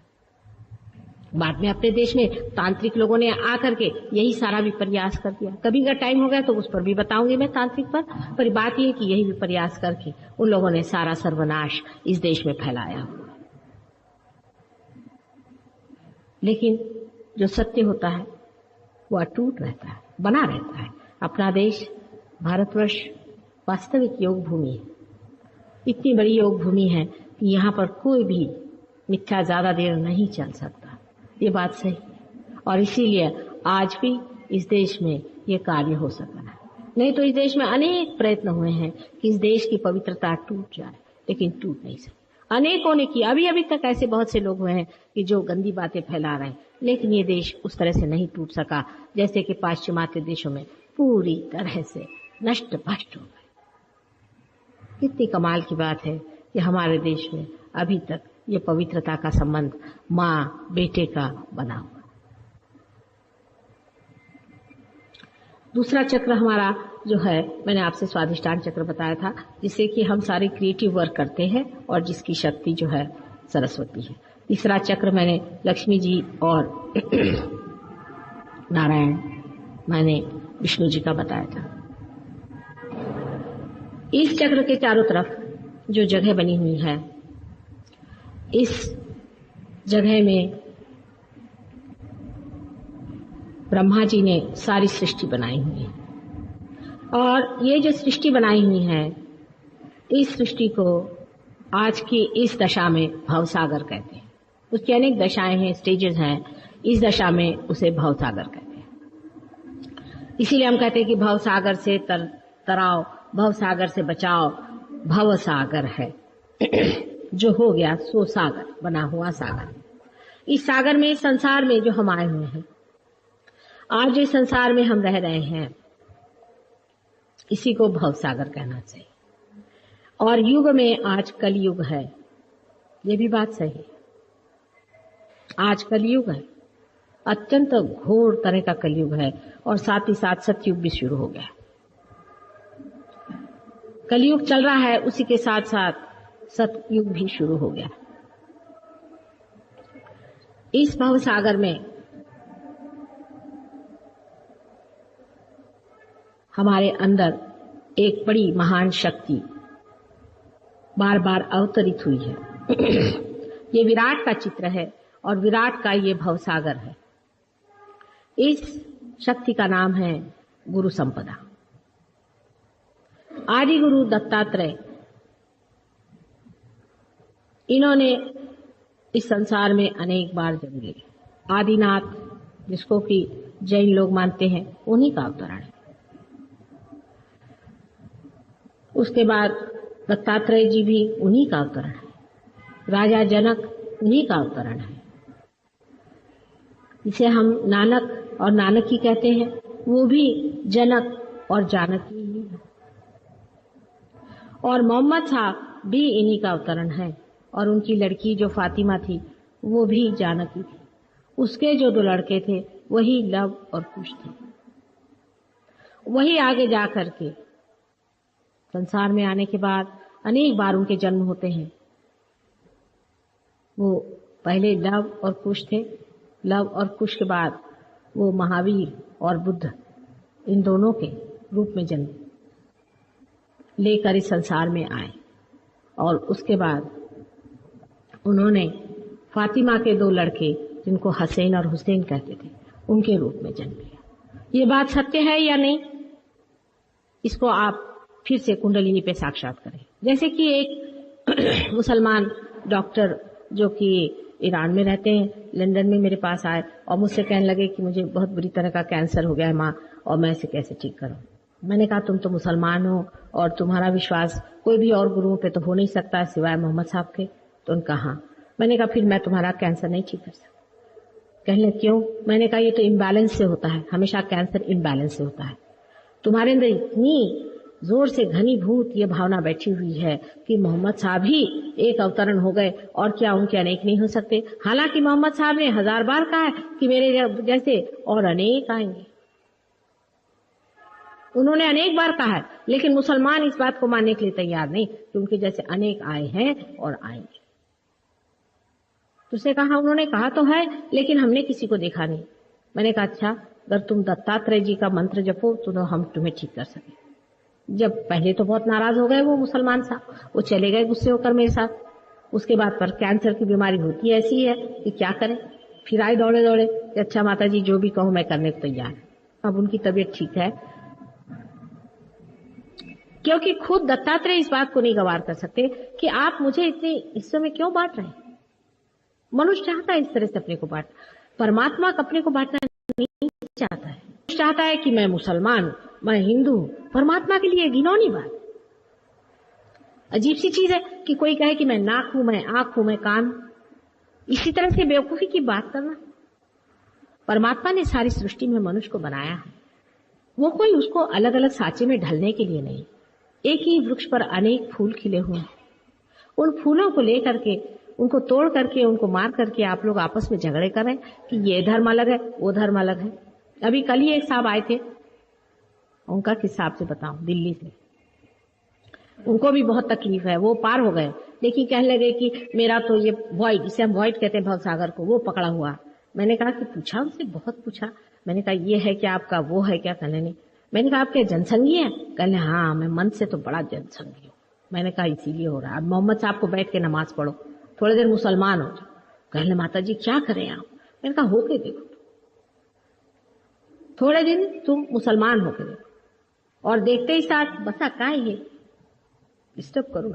बाद में अपने देश में तांत्रिक लोगों ने आकर के यही सारा भी प्रयास कर दिया। कभी अगर टाइम हो गया तो उस पर भी बताऊंगी मैं तांत्रिक पर बात यह कि यही भी प्रयास करके उन लोगों ने सारा सर्वनाश इस देश में फैलाया। लेकिन जो सत्य होता है वो अटूट रहता है, बना रहता है। अपना देश भारतवर्ष वास्तविक योग भूमि है, इतनी बड़ी योग भूमि है कि यहाँ पर कोई भी मिथ्या ज्यादा देर नहीं चल सकता, ये बात सही। और इसीलिए आज भी इस देश में ये कार्य हो सका है। नहीं तो इस देश में अनेक प्रयत्न हुए हैं कि इस देश की पवित्रता टूट जाए, लेकिन टूट नहीं सकी। अनेकों ने किया, अभी तक ऐसे बहुत से लोग हुए हैं कि जो गंदी बातें फैला रहे हैं, लेकिन ये देश उस तरह से नहीं टूट सका जैसे कि पाश्चिमात्य देशों में पूरी तरह से नष्ट भ्रष्ट हो गए। कितनी कमाल की बात है कि हमारे देश में अभी तक ये पवित्रता का संबंध माँ बेटे का बना हुआ। दूसरा चक्र हमारा जो है, मैंने आपसे स्वाधिष्ठान चक्र बताया था, जिससे कि हम सारे क्रिएटिव वर्क करते हैं और जिसकी शक्ति जो है सरस्वती है। तीसरा चक्र मैंने लक्ष्मी जी और नारायण मैंने विष्णु जी का बताया था। इस चक्र के चारों तरफ जो जगह बनी हुई है, इस जगह में ब्रह्मा जी ने सारी सृष्टि बनाई हुई है और ये जो सृष्टि बनाई हुई है, इस सृष्टि को आज की इस दशा में भवसागर कहते हैं। उसकी अनेक दशाएं हैं, स्टेजेस हैं। इस दशा में उसे भवसागर कहते हैं। इसीलिए हम कहते हैं कि भवसागर से तराओ, भवसागर से बचाओ, भवसागर है जो हो गया सो सागर, बना हुआ सागर। इस सागर में, इस संसार में जो हम आए हुए हैं, आज जो संसार में हम रह रहे हैं, इसी को भवसागर कहना चाहिए। और युग में आज कलयुग है, ये भी बात सही है। आज कलयुग है, अत्यंत घोर तरह का कलयुग है और साथ ही साथ सतयुग भी शुरू हो गया। कलयुग चल रहा है, उसी के साथ साथ सतयुग भी शुरू हो गया। इस भवसागर में हमारे अंदर एक बड़ी महान शक्ति बार बार अवतरित हुई है। ये विराट का चित्र है और विराट का ये भवसागर है। इस शक्ति का नाम है गुरु संपदा। आदि गुरु दत्तात्रेय, इन्होंने इस संसार में अनेक बार जन्म लिया। आदिनाथ, जिसको कि जैन लोग मानते हैं, उन्हीं का अवतरण है। उसके बाद दत्तात्रेय जी भी उन्हीं का अवतरण है। राजा जनक उन्हीं का अवतरण है। जिसे हम नानक और नानकी कहते हैं, वो भी जनक और जानकी ही है। और मोहम्मद साहब भी इन्हीं का अवतरण है और उनकी लड़की जो फातिमा थी, वो भी जानकी थी। उसके जो दो लड़के थे, वही लव और कुश थे। वही आगे जा करके संसार में आने के बाद अनेक बार उनके जन्म होते हैं। वो पहले लव और कुश थे, लव और कुश के बाद वो महावीर और बुद्ध, इन दोनों के रूप में जन्म लेकर इस संसार में आए। और उसके बाद उन्होंने फातिमा के दो लड़के, जिनको हसैन और हुसैन कहते थे, उनके रूप में जन्म लिया। ये बात सत्य है या नहीं, इसको आप फिर से कुंडलिनी पे साक्षात करें। जैसे कि एक मुसलमान डॉक्टर जो कि ईरान में रहते हैं, लंदन में मेरे पास आए और मुझसे कहने लगे कि मुझे बहुत बुरी तरह का कैंसर हो गया है माँ, और मैं इसे कैसे ठीक करूं। मैंने कहा, तुम तो मुसलमान हो और तुम्हारा विश्वास कोई भी और गुरुओं पे तो हो नहीं सकता सिवाय मोहम्मद साहब के। तो उनका हाँ। मैंने कहा, फिर मैं तुम्हारा कैंसर नहीं ठीक कर सकता। कहने लगे, क्यों? मैंने कहा, ये तो इम्बैलेंस से होता है, हमेशा कैंसर इम्बैलेंस से होता है। तुम्हारे अंदर इतनी जोर से घनीभूत ये भावना बैठी हुई है कि मोहम्मद साहब ही एक अवतरण हो गए और क्या उनके अनेक नहीं हो सकते। हालांकि मोहम्मद साहब ने 1000 बार कहा है कि मेरे जैसे और अनेक आएंगे। उन्होंने अनेक बार कहा है, लेकिन मुसलमान इस बात को मानने के लिए तैयार नहीं कि उनके जैसे अनेक आए हैं और आएंगे। तुझसे कहा, उन्होंने कहा तो है, लेकिन हमने किसी को देखा नहीं। मैंने कहा, अच्छा, अगर तुम दत्तात्रेय जी का मंत्र जपो तो हम तुम्हें ठीक कर सके। जब पहले तो बहुत नाराज हो गए वो मुसलमान साहब, वो चले गए गुस्से होकर मेरे साथ। उसके बाद पर कैंसर की बीमारी होती ऐसी है कि क्या करें। फिर आए दौड़े दौड़े कि अच्छा माता जी, जो भी कहो मैं करने को तैयार। अब उनकी तबीयत ठीक है, क्योंकि खुद दत्तात्रेय इस बात को नहीं गवार कर सकते कि आप मुझे इतने हिस्सों में क्यों बांट रहे हैं। मनुष्य चाहता है इस तरह से अपने को बांट, परमात्मा अपने को बांटना नहीं चाहता है। चाहता है कि मैं मुसलमान, मैं हिंदू हूं। परमात्मा के लिए घिनौनी बात, अजीब सी चीज है कि कोई कहे कि मैं नाक हूं, मैं आंख हूं, मैं कान। इसी तरह से बेवकूफी की बात करना। परमात्मा ने सारी सृष्टि में मनुष्य को बनाया है, वो कोई उसको अलग अलग साँचे में ढलने के लिए नहीं। एक ही वृक्ष पर अनेक फूल खिले हुए हैं। उन फूलों को लेकर के, उनको तोड़ करके, उनको मार करके आप लोग आपस में झगड़े कर रहे हैं कि ये धर्म अलग है, वो धर्म अलग है। अभी कल ही एक साहब आए थे, उनका किस हिसाब से बताऊं, दिल्ली से। उनको भी बहुत तकलीफ है, वो पार हो गए, लेकिन कहने लगे कि मेरा तो ये वॉइड, जिसे हम वॉइड कहते हैं भवसागर को, वो पकड़ा हुआ। मैंने कहा कि पूछा उनसे, बहुत पूछा। मैंने कहा ये है क्या आपका, वो है क्या? कहने नहीं। मैंने कहा आप क्या जनसंगी हैं? कहने हाँ, मैं मन से तो बड़ा जनसंगी हूँ। मैंने कहा इसीलिए हो रहा है। अब मोहम्मद साहब को बैठ के नमाज पढ़ो, थोड़ी देर मुसलमान हो जाओ। कहने माता जी क्या करें आप? मैंने कहा होके देखो, थोड़े दिन तुम मुसलमान होके देखो, और देखते ही साथ बसा का है, डिस्टर्ब करो,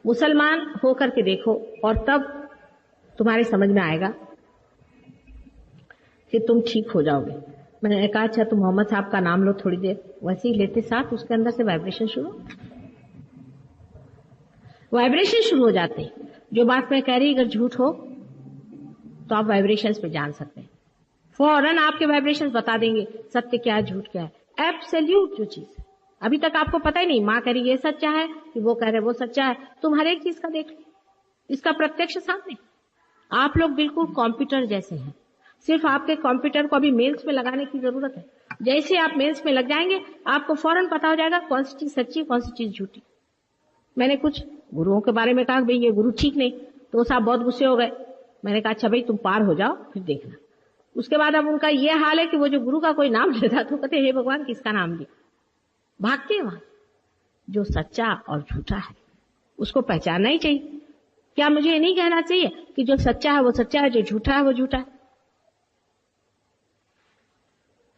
मुसलमान होकर के देखो, और तब तुम्हारे समझ में आएगा कि तुम ठीक हो जाओगे। मैंने कहा अच्छा तुम मोहम्मद साहब का नाम लो थोड़ी देर। वैसे ही लेते साथ उसके अंदर से वाइब्रेशन शुरू हो जाते हैं। जो बात मैं कह रही अगर झूठ हो तो आप वाइब्रेशंस पे जान सकते हैं, फौरन आपके वाइब्रेशंस बता देंगे सत्य क्या है, झूठ क्या है। एब्सोल्यूट जो चीज है, अभी तक आपको पता ही नहीं, माँ कह रही ये सच्चा है कि वो कह रहे वो सच्चा है, तुम हर एक चीज का देख लो, इसका प्रत्यक्ष सामने। आप लोग बिल्कुल कंप्यूटर जैसे हैं, सिर्फ आपके कंप्यूटर को अभी मेल्स में लगाने की जरूरत है। जैसे आप मेल्स में लग जाएंगे आपको फौरन पता हो जाएगा कौन सी चीज सच्ची, कौन सी चीज झूठी। मैंने कुछ गुरुओं के बारे में कहा भाई ये गुरु ठीक नहीं, तो साहब बहुत गुस्से हो गए। मैंने कहा अच्छा भाई तुम पार हो जाओ फिर देखना। उसके बाद अब उनका ये हाल है कि वो जो गुरु का कोई नाम लेता तो कहते हे भगवान किसका नाम लिया, भागते हैं वहां। जो सच्चा और झूठा है उसको पहचानना ही चाहिए। क्या मुझे ये नहीं कहना चाहिए कि जो सच्चा है वो सच्चा है, जो झूठा है वो झूठा है?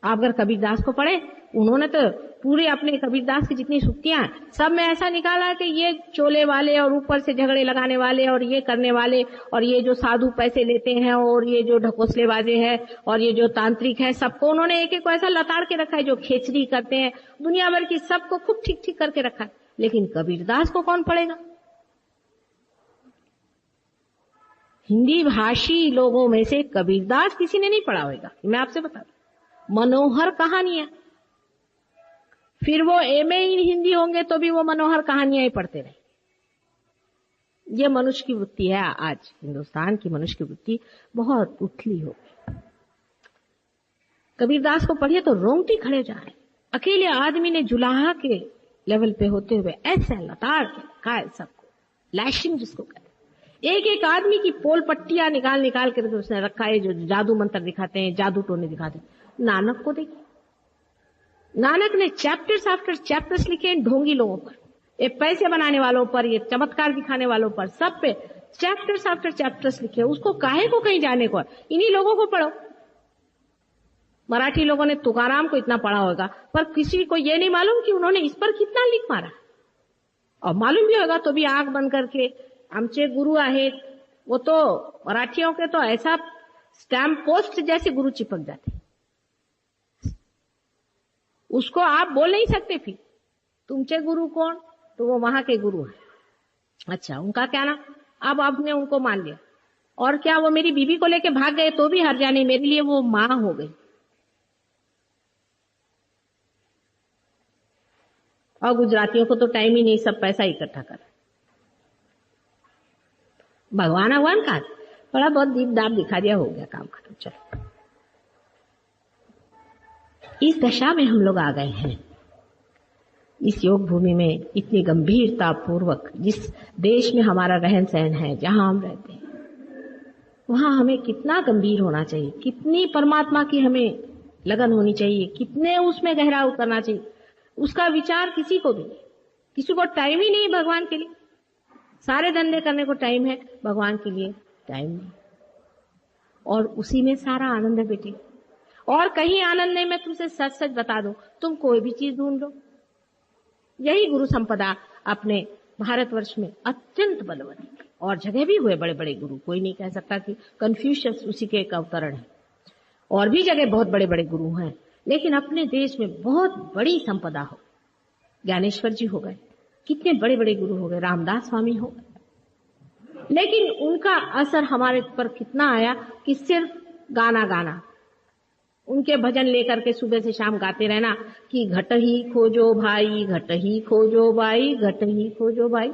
आप अगर कबीरदास को पढ़े, उन्होंने तो पूरे अपने कबीरदास की जितनी सुक्तियां सब में ऐसा निकाला कि ये चोले वाले और ऊपर से झगड़े लगाने वाले और ये करने वाले और ये जो साधु पैसे लेते हैं और ये जो ढकोसलेबाजे हैं और ये जो तांत्रिक है, सबको उन्होंने एक एक को ऐसा लताड़ के रखा है। जो खेचरी करते हैं दुनिया भर की, सबको खूब ठीक ठीक करके रखा है। लेकिन कबीरदास को कौन पढ़ेगा? हिंदी भाषी लोगों में से कबीरदास किसी ने नहीं पढ़ा होगा, मैं आपसे बता दूं। मनोहर कहानियां, फिर वो एमए इन हिंदी होंगे तो भी वो मनोहर कहानियां ही पढ़ते रहे। ये मनुष्य की वृत्ति है। आज हिंदुस्तान की मनुष्य की वृत्ति बहुत उथली हो गई। कबीरदास को पढ़िए तो रोंगटी खड़े जा रहे। अकेले आदमी ने जुलाहा के लेवल पे होते हुए ऐसे लताड़ के रखा है सबको, लैशिंग जिसको कहते हैं। एक एक आदमी की पोल पट्टियां निकाल निकाल कर उसने रखा है, जो जादू मंत्र दिखाते हैं, जादू टोने दिखाते हैं। नानक को देखिए, नानक ने चैप्टर्स आफ्टर चैप्टर्स लिखे ढोंगी लोगों पर, ये पैसे बनाने वालों पर, ये चमत्कार दिखाने वालों पर, सब पे चैप्टर्स आफ्टर चैप्टर्स लिखे। उसको काहे को कहीं जाने को? इन्हीं लोगों को पढ़ो। मराठी लोगों ने तुकाराम को इतना पढ़ा होगा, पर किसी को ये नहीं मालूम कि उन्होंने इस पर कितना लिख मारा। और मालूम भी होगा तो भी आंख बंद करके, आमचे गुरु आहेत, वो तो मराठियों के तो ऐसा स्टैम्प पोस्ट जैसे गुरु चिपक जाते, उसको आप बोल नहीं सकते। फिर तुमचे गुरु कौन? तो वो वहां के गुरु है। अच्छा उनका क्या नाम? अब आपने उनको मान लिया। और क्या वो मेरी बीबी को लेके भाग गए तो भी हर्जा नहीं, मेरे लिए वो मां हो गई। और गुजरातियों को तो टाइम ही नहीं, सब पैसा इकट्ठा कर। भगवान भगवान का बड़ा बहुत दीप दाप दिखा दिया, हो गया काम खत्म। चलो इस दशा में हम लोग आ गए हैं, इस योग भूमि में इतनी गंभीरता पूर्वक, जिस देश में हमारा रहन सहन है, जहां हम रहते हैं, वहां हमें कितना गंभीर होना चाहिए, कितनी परमात्मा की हमें लगन होनी चाहिए, कितने उसमें गहरा उतरना चाहिए, उसका विचार किसी को भी नहीं। किसी को टाइम ही नहीं भगवान के लिए। सारे धंधे करने को टाइम है, भगवान के लिए टाइम नहीं। और उसी में सारा आनंद है बेटी, और कहीं आनंद नहीं। मैं तुमसे सच सच बता दूं, तुम कोई भी चीज ढूंढ लो, यही गुरु संपदा अपने भारतवर्ष में अत्यंत बलवती थी। और जगह भी हुए बड़े बड़े गुरु, कोई नहीं कह सकता कि कन्फ्यूशियस उसी के एक अवतरण है। और भी जगह बहुत बड़े बड़े गुरु हैं, लेकिन अपने देश में बहुत बड़ी संपदा हो। ज्ञानेश्वर जी हो गए, कितने बड़े बड़े गुरु हो गए, रामदास स्वामी हो गए, लेकिन उनका असर हमारे पर कितना आया कि सिर्फ गाना गाना, उनके भजन लेकर के सुबह से शाम गाते रहना कि घट ही खोजो भाई, घट ही खोजो भाई, घट ही खोजो भाई।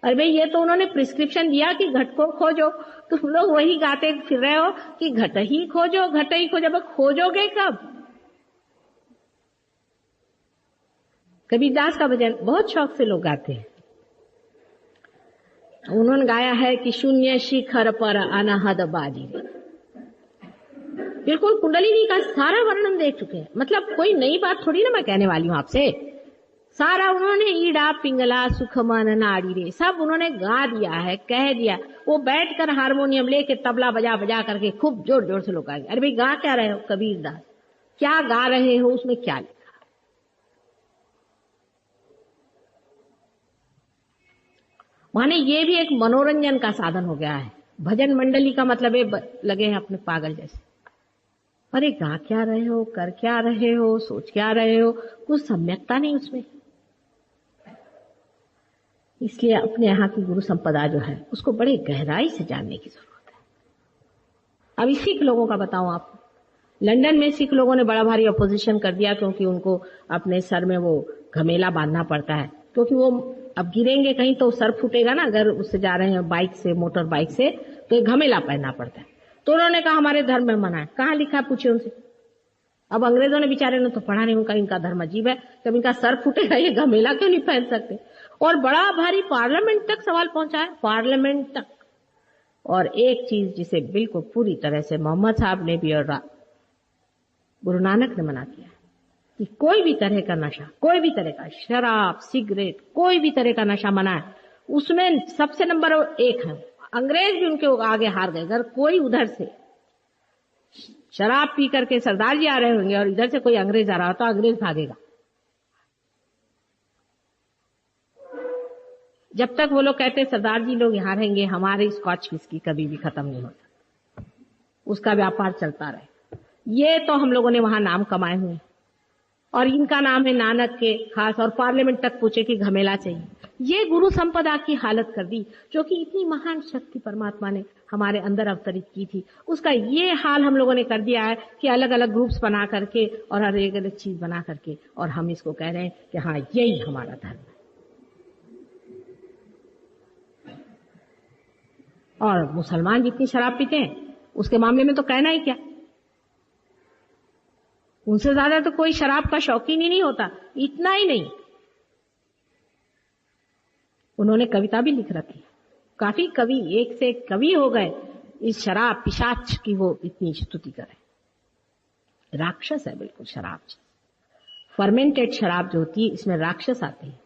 अरे भाई ये तो उन्होंने प्रिस्क्रिप्शन दिया कि घट को खोजो, तुम लोग वही गाते फिर रहे हो कि घट ही खोजो, घट ही खोजो। अब खोजोगे कब? कबीरदास का भजन बहुत शौक से लोग गाते हैं। उन्होंने गाया है कि शून्य शिखर पर अनहद बाजी रे। बिल्कुल कुंडलिनी का सारा वर्णन देख चुके हैं, मतलब कोई नई बात थोड़ी ना मैं कहने वाली हूं आपसे। सारा उन्होंने ईड़ा पिंगला सुखमन नाड़ी रे सब उन्होंने गा दिया है, कह दिया। वो बैठकर हारमोनियम लेके तबला बजा बजा करके खूब जोर जोर से लोग गाएंगे। अरे भाई गा क्या रहे हो कबीर दास, क्या गा रहे हो, उसमें क्या लिखा? माने ये भी एक मनोरंजन का साधन हो गया है। भजन मंडली का मतलब है लगे हैं अपने पागल जैसे। अरे गा क्या रहे हो, कर क्या रहे हो, सोच क्या रहे हो, कुछ सम्यकता नहीं उसमें। इसलिए अपने यहाँ की गुरु संपदा जो है उसको बड़े गहराई से जानने की जरूरत है। अभी सिख लोगों का बताऊं आपको, लंदन में सिख लोगों ने बड़ा भारी अपोजिशन कर दिया, क्योंकि उनको अपने सर में वो घमेला बांधना पड़ता है, क्योंकि वो अब गिरेंगे कहीं तो सर फूटेगा ना, अगर उससे जा रहे हैं बाइक से, मोटर बाइक से, तो एक घमेला पहनना पड़ता है। तो उन्होंने कहा हमारे धर्म में मना है। कहाँ लिखा है पूछे उनसे। अब अंग्रेजों ने बेचारे ने तो पढ़ा नहीं, उनका इनका धर्म अजीब है, जब इनका सर फूटेगा ये घमेला क्यों नहीं पहन सकते। और बड़ा भारी पार्लियामेंट तक सवाल पहुंचा है, पार्लियामेंट तक। और एक चीज जिसे बिल्कुल पूरी तरह से मोहम्मद साहब ने भी और गुरु नानक ने मना किया कि कोई भी तरह का नशा, कोई भी तरह का शराब, सिगरेट, कोई भी तरह का नशा मना है। उसमें सबसे नंबर 1 है, अंग्रेज भी उनके आगे हार गए। अगर कोई उधर से शराब पी करके सरदार जी आ रहे होंगे और इधर से कोई अंग्रेज आ रहा हो तो अंग्रेज भागेगा। जब तक वो लोग कहते सरदार जी लोग यहाँ रहेंगे, हमारे स्कॉच विस्की कभी भी खत्म नहीं होता, उसका व्यापार चलता रहे। ये तो हम लोगों ने वहां नाम कमाए हुए, और इनका नाम है नानक के खास, और पार्लियामेंट तक पूछे कि घमेला चाहिए। ये गुरु संपदा की हालत कर दी, जो कि इतनी महान शक्ति परमात्मा ने हमारे अंदर अवतरित की थी, उसका ये हाल हम लोगों ने कर दिया है कि अलग अलग ग्रुप्स बना करके और हर एक अलग चीज बना करके, और हम इसको कह रहे हैं कि हाँ यही हमारा धर्म है। और मुसलमान जितनी शराब पीते हैं उसके मामले में तो कहना ही क्या, उनसे ज्यादा तो कोई शराब का शौकीन ही नहीं होता। इतना ही नहीं, उन्होंने कविता भी लिख रखी, काफी कवि, एक से एक कवि हो गए इस शराब पिशाच की वो इतनी स्तुति करें। राक्षस है बिल्कुल शराब, फर्मेंटेड शराब जो होती है इसमें राक्षस आते हैं,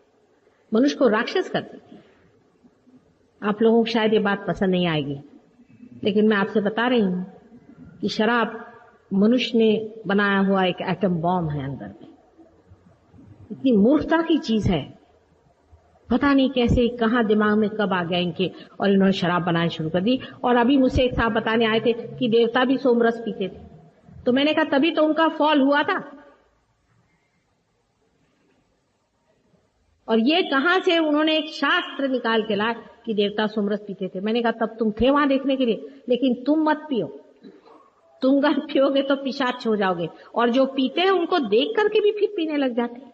मनुष्य को राक्षस कर देती है। आप लोगों को शायद ये बात पसंद नहीं आएगी, लेकिन मैं आपसे बता रही हूं कि शराब मनुष्य ने बनाया हुआ एक एटम बॉम्ब है अंदर में। इतनी मूर्खता की चीज है, पता नहीं कैसे कहां दिमाग में कब आ गया इनके, और इन्होंने शराब बनानी शुरू कर दी। और अभी मुझसे एक साहब बताने आए थे कि देवता भी सोमरस पीते थे, तो मैंने कहा तभी तो उनका फॉल हुआ था। और ये कहां से उन्होंने एक शास्त्र निकाल के लाए कि देवता सोमरस पीते थे। मैंने कहा तब तुम थे वहां देखने के लिए, लेकिन तुम मत पियो, तुम अगर पियोगे तो पिशाच हो जाओगे। और जो पीते हैं उनको देख करके भी फिर पीने लग जाते हैं।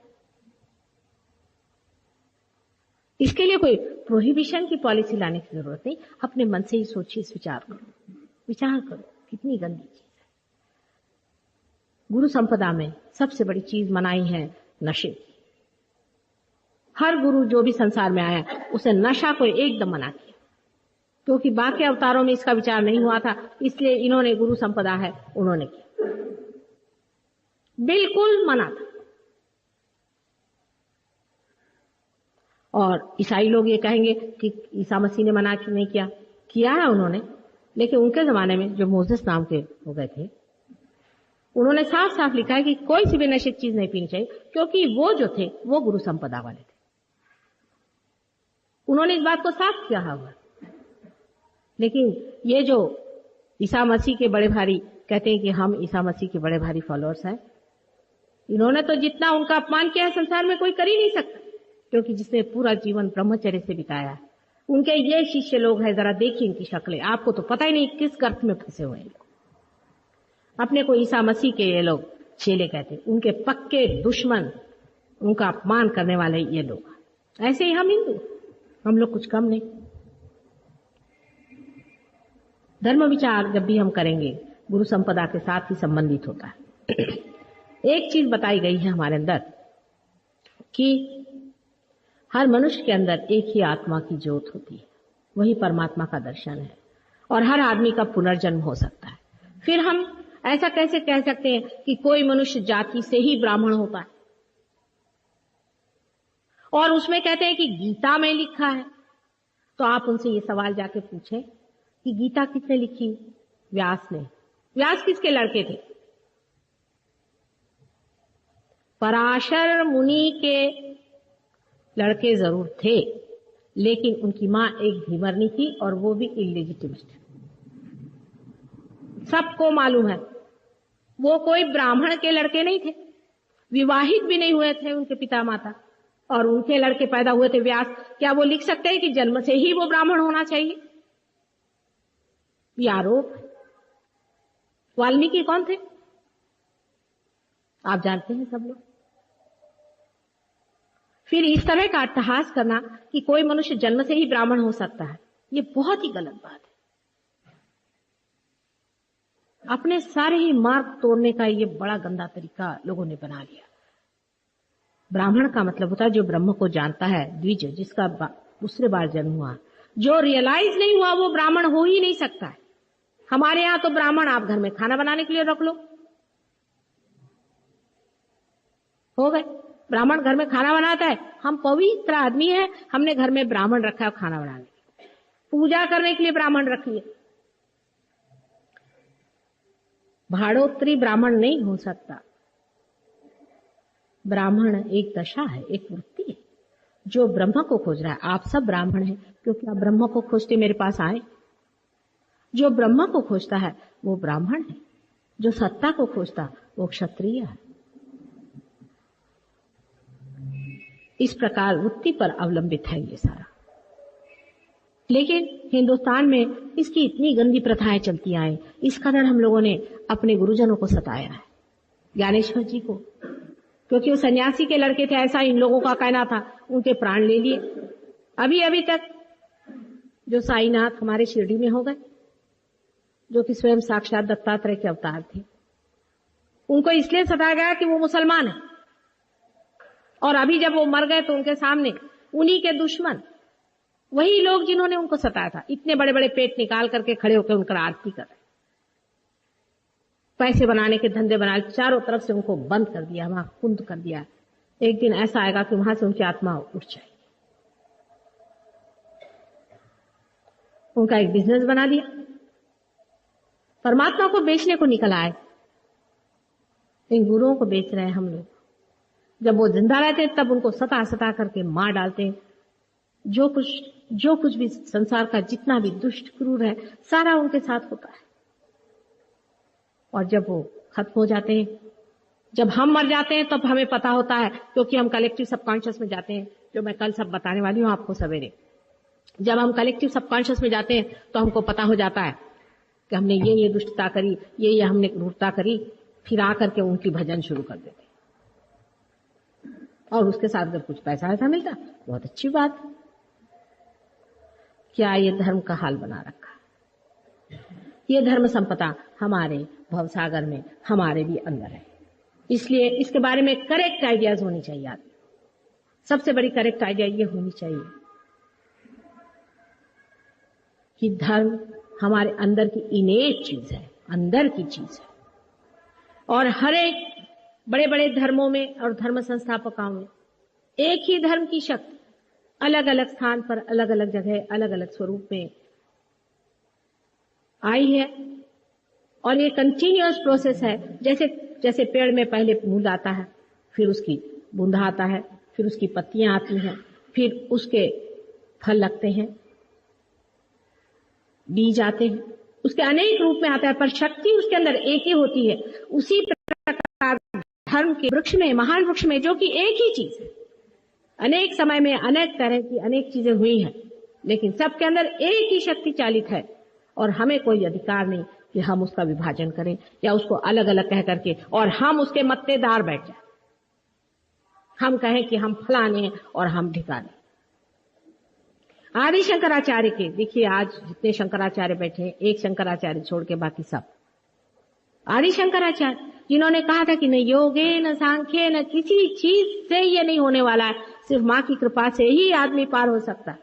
इसके लिए कोई प्रोहिबिशन की पॉलिसी लाने की जरूरत नहीं, अपने मन से ही सोचिए, विचार करो कितनी गंदी चीज है। गुरु संपदा में सबसे बड़ी चीज मनाई है नशे की। हर गुरु जो भी संसार में आया उसे नशा को एकदम मना किया, क्योंकि बाकी अवतारों में इसका विचार नहीं हुआ था, इसलिए इन्होंने गुरु संपदा है उन्होंने किया, बिल्कुल मना था। और ईसाई लोग ये कहेंगे कि ईसा मसीह ने मना नहीं किया है उन्होंने, लेकिन उनके जमाने में जो मोसेस नाम के हो गए थे, उन्होंने साफ साफ लिखा है कि कोई सी भी नशे की चीज नहीं पीनी चाहिए, क्योंकि वो जो थे वो गुरु संपदा वाले थे। उन्होंने इस बात को साफ किया हुआ। लेकिन ये जो ईसा मसीह के बड़े भारी कहते हैं कि हम ईसा मसीह के बड़े भारी फॉलोअर्स हैं, इन्होंने तो जितना उनका अपमान किया है संसार में कोई कर ही नहीं सकता, क्योंकि जिसने पूरा जीवन ब्रह्मचर्य से बिताया है। उनके ये शिष्य लोग हैं, जरा देखिए इनकी शक्लें, आपको तो पता ही नहीं किस गर्त में फंसे हुए हैं। अपने को ईसा मसीह के ये लोग चेले कहते, उनके पक्के दुश्मन, उनका अपमान करने वाले ये लोग। ऐसे ही हम हिंदू, हम लोग कुछ कम नहीं। धर्म विचार जब भी हम करेंगे गुरु संपदा के साथ ही संबंधित होता है। एक चीज बताई गई है हमारे अंदर कि हर मनुष्य के अंदर एक ही आत्मा की ज्योत होती है, वही परमात्मा का दर्शन है और हर आदमी का पुनर्जन्म हो सकता है। फिर हम ऐसा कैसे कह सकते हैं कि कोई मनुष्य जाति से ही ब्राह्मण होता है? और उसमें कहते हैं कि गीता में लिखा है। तो आप उनसे ये सवाल जाके पूछें कि गीता किसने लिखी? व्यास ने। व्यास किसके लड़के थे? पराशर मुनि के लड़के जरूर थे, लेकिन उनकी मां एक धीवरनी थी और वो भी इलिजिटिमेट। सबको मालूम है वो कोई ब्राह्मण के लड़के नहीं थे, विवाहित भी नहीं हुए थे उनके पिता माता, और उनके लड़के पैदा हुए थे व्यास। क्या वो लिख सकते हैं कि जन्म से ही वो ब्राह्मण होना चाहिए? ये आरोप। वाल्मीकि कौन थे? आप जानते हैं सब लोग। फिर इस तरह का अट्टहास करना कि कोई मनुष्य जन्म से ही ब्राह्मण हो सकता है, ये बहुत ही गलत बात है। अपने सारे ही मार्ग तोड़ने का ये बड़ा गंदा तरीका लोगों ने बना लिया। ब्राह्मण का मतलब होता है जो ब्रह्म को जानता है, द्विज, जिसका दूसरे बार जन्म हुआ। जो रियलाइज नहीं हुआ वो ब्राह्मण हो ही नहीं सकता है। हमारे यहां तो ब्राह्मण आप घर में खाना बनाने के लिए रख लो, हो गए। ब्राह्मण घर में खाना बनाता है, हम पवित्र आदमी हैं, हमने घर में ब्राह्मण रखा है खाना बनाने के लिए, पूजा करने के लिए ब्राह्मण रख लिए। भाड़ोत्री ब्राह्मण नहीं हो सकता। ब्राह्मण एक दशा है, एक वृत्ति है जो ब्रह्म को खोज रहा है। आप सब ब्राह्मण हैं क्योंकि आप ब्रह्म को खोजते मेरे पास आए। जो ब्रह्म को खोजता है वो ब्राह्मण है, जो सत्ता को खोजता वो क्षत्रिय है। इस प्रकार वृत्ति पर अवलंबित है ये सारा। लेकिन हिंदुस्तान में इसकी इतनी गंदी प्रथाएं चलती आए, इस कारण हम लोगों ने अपने गुरुजनों को सताया है। ज्ञानेश्वर जी को, क्योंकि वो सन्यासी के लड़के थे, ऐसा इन लोगों का कहना था, उनके प्राण ले लिए। अभी अभी तक जो साईनाथ हमारे शिरडी में हो गए, जो कि स्वयं साक्षात दत्तात्रेय के अवतार थे, उनको इसलिए सताया गया कि वो मुसलमान है। और अभी जब वो मर गए तो उनके सामने उन्हीं के दुश्मन, वही लोग जिन्होंने उनको सताया था, इतने बड़े बड़े पेट निकाल करके खड़े होकर उनका आरती कर रहे, पैसे बनाने के धंधे बना, चारों तरफ से उनको बंद कर दिया, वहां कुंद कर दिया। एक दिन ऐसा आएगा कि वहां से उनकी आत्मा उठ जाएगी। उनका एक बिजनेस बना दिया, परमात्मा को बेचने को निकल आए। इन गुरुओं को बेच रहे हैं हम लोग। जब वो जिंदा रहते हैं तब उनको सता सता करके मार डालते हैं। जो कुछ भी संसार का जितना भी दुष्ट क्रूर है सारा उनके साथ होता है। और जब वो खत्म हो जाते हैं, जब हम मर जाते हैं तब हमें पता होता है, क्योंकि हम कलेक्टिव सबकॉन्शियस में जाते हैं, जो मैं कल सब बताने वाली हूं आपको सवेरे। जब हम कलेक्टिव सबकॉन्शियस में जाते हैं तो हमको पता हो जाता है कि हमने ये दुष्टता करी, ये हमने क्रूरता करी। फिर आकर के उनकी भजन शुरू कर देते, और उसके साथ अगर कुछ पैसा ऐसा मिलता बहुत अच्छी बात। क्या ये धर्म का हाल बना रखा? ये धर्म संपदा हमारे भवसागर में हमारे भी अंदर है। इसलिए इसके बारे में करेक्ट आइडियाज होनी चाहिए। आदमी सबसे बड़ी करेक्ट आइडिया ये होनी चाहिए कि धर्म हमारे अंदर की इनेट चीज है, अंदर की चीज है। और हर एक बड़े बड़े धर्मों में और धर्म संस्थापकों में एक ही धर्म की शक्ति अलग अलग स्थान पर, अलग अलग जगह, अलग अलग स्वरूप में आई है। और ये कंटिन्यूअस प्रोसेस है। जैसे जैसे पेड़ में पहले मूल आता है, फिर उसकी बूंदा आता है, फिर उसकी पत्तियां आती हैं, फिर उसके फल लगते हैं, बीज आते हैं, उसके अनेक रूप में आता है, पर शक्ति उसके अंदर एक ही होती है। उसी प्रकार धर्म के वृक्ष में, महान वृक्ष में, जो कि एक ही चीज है, अनेक समय में अनेक तरह की अनेक चीजें हुई हैं, लेकिन सबके अंदर एक ही शक्ति चालित है। और हमें कोई अधिकार नहीं कि हम उसका विभाजन करें या उसको अलग अलग कह करके और हम उसके मत्तेदार बैठ जाए। हम कहें कि हम फलाने हैं और हम ढिकाने। आदि शंकराचार्य के देखिए, आज जितने शंकराचार्य बैठे हैं, एक शंकराचार्य छोड़ के बाकी सब आदि शंकराचार्य, जिन्होंने कहा था कि न योगे न सांख्य न किसी चीज से ये नहीं होने वाला है, सिर्फ मां की कृपा से ही आदमी पार हो सकता है।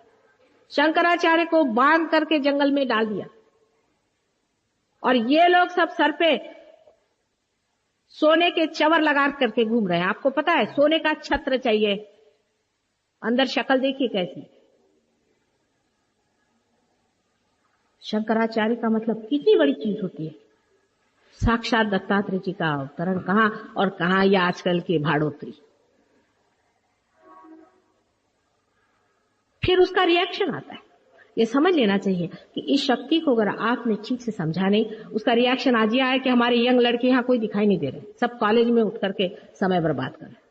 शंकराचार्य को बांध करके जंगल में डाल दिया और ये लोग सब सर पे सोने के चवर लगा करके घूम रहे हैं। आपको पता है सोने का छत्र चाहिए, अंदर शक्ल देखिए कैसी। शंकराचार्य का मतलब कितनी बड़ी चीज होती है। साक्षात दत्तात्रेय जी का अवतरण कहां और कहां ये आजकल के भाड़ोत्री। फिर उसका रिएक्शन आता है। ये समझ लेना चाहिए कि इस शक्ति को अगर आपने ठीक से समझा नहीं, उसका रिएक्शन आज ये आया कि हमारे यंग लड़के यहां कोई दिखाई नहीं दे रहे, सब कॉलेज में उठ करके समय बर्बाद कर रहे।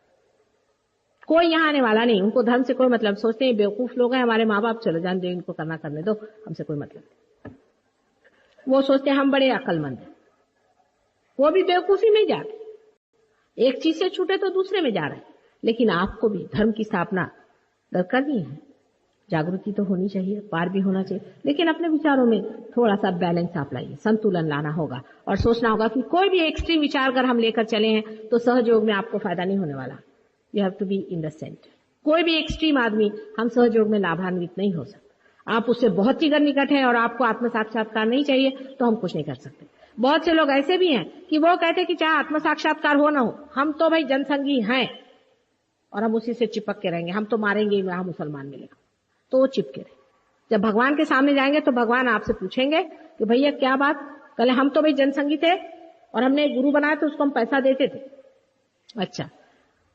कोई यहां आने वाला नहीं, उनको धर्म से कोई मतलब, सोचते हैं बेवकूफ लोग हैं हमारे माँ बाप, चलो जान दो इनको करना करने दो, हमसे कोई मतलब नहीं। वो सोचते हैं हम बड़े अक्लमंद हैं, वो भी बेवकूफी में जा रहे, एक चीज से छूटे तो दूसरे में जा रहे। लेकिन आपको भी धर्म की स्थापना करनी है, जागृति तो होनी चाहिए, पार भी होना चाहिए, लेकिन अपने विचारों में थोड़ा सा बैलेंस आप लाइए, संतुलन लाना होगा और सोचना होगा कि कोई भी एक्सट्रीम विचार अगर हम लेकर चले हैं तो सहयोग में आपको फायदा नहीं होने वाला। You have to be in the centre. कोई भी एक्सट्रीम आदमी हम सहयोग में लाभान्वित नहीं हो सकता। आप उससे बहुत ही निकट है और आपको आत्म साक्षात्कार नहीं चाहिए तो हम कुछ नहीं कर सकते। बहुत से लोग ऐसे भी हैं कि वो कहते हैं कि चाहे आत्म साक्षात्कार हो ना हो, हम तो भाई जनसंगी हैं और हम उसी से चिपक के रहेंगे, हम तो मारेंगे वहां मुसलमान मिलेगा, तो वो चिपके रहे। जब भगवान के सामने जाएंगे तो भगवान आपसे पूछेंगे कि भैया क्या बात, कल हम तो भाई जनसंगी थे और हमने गुरु बनाया तो उसको हम पैसा देते थे। अच्छा,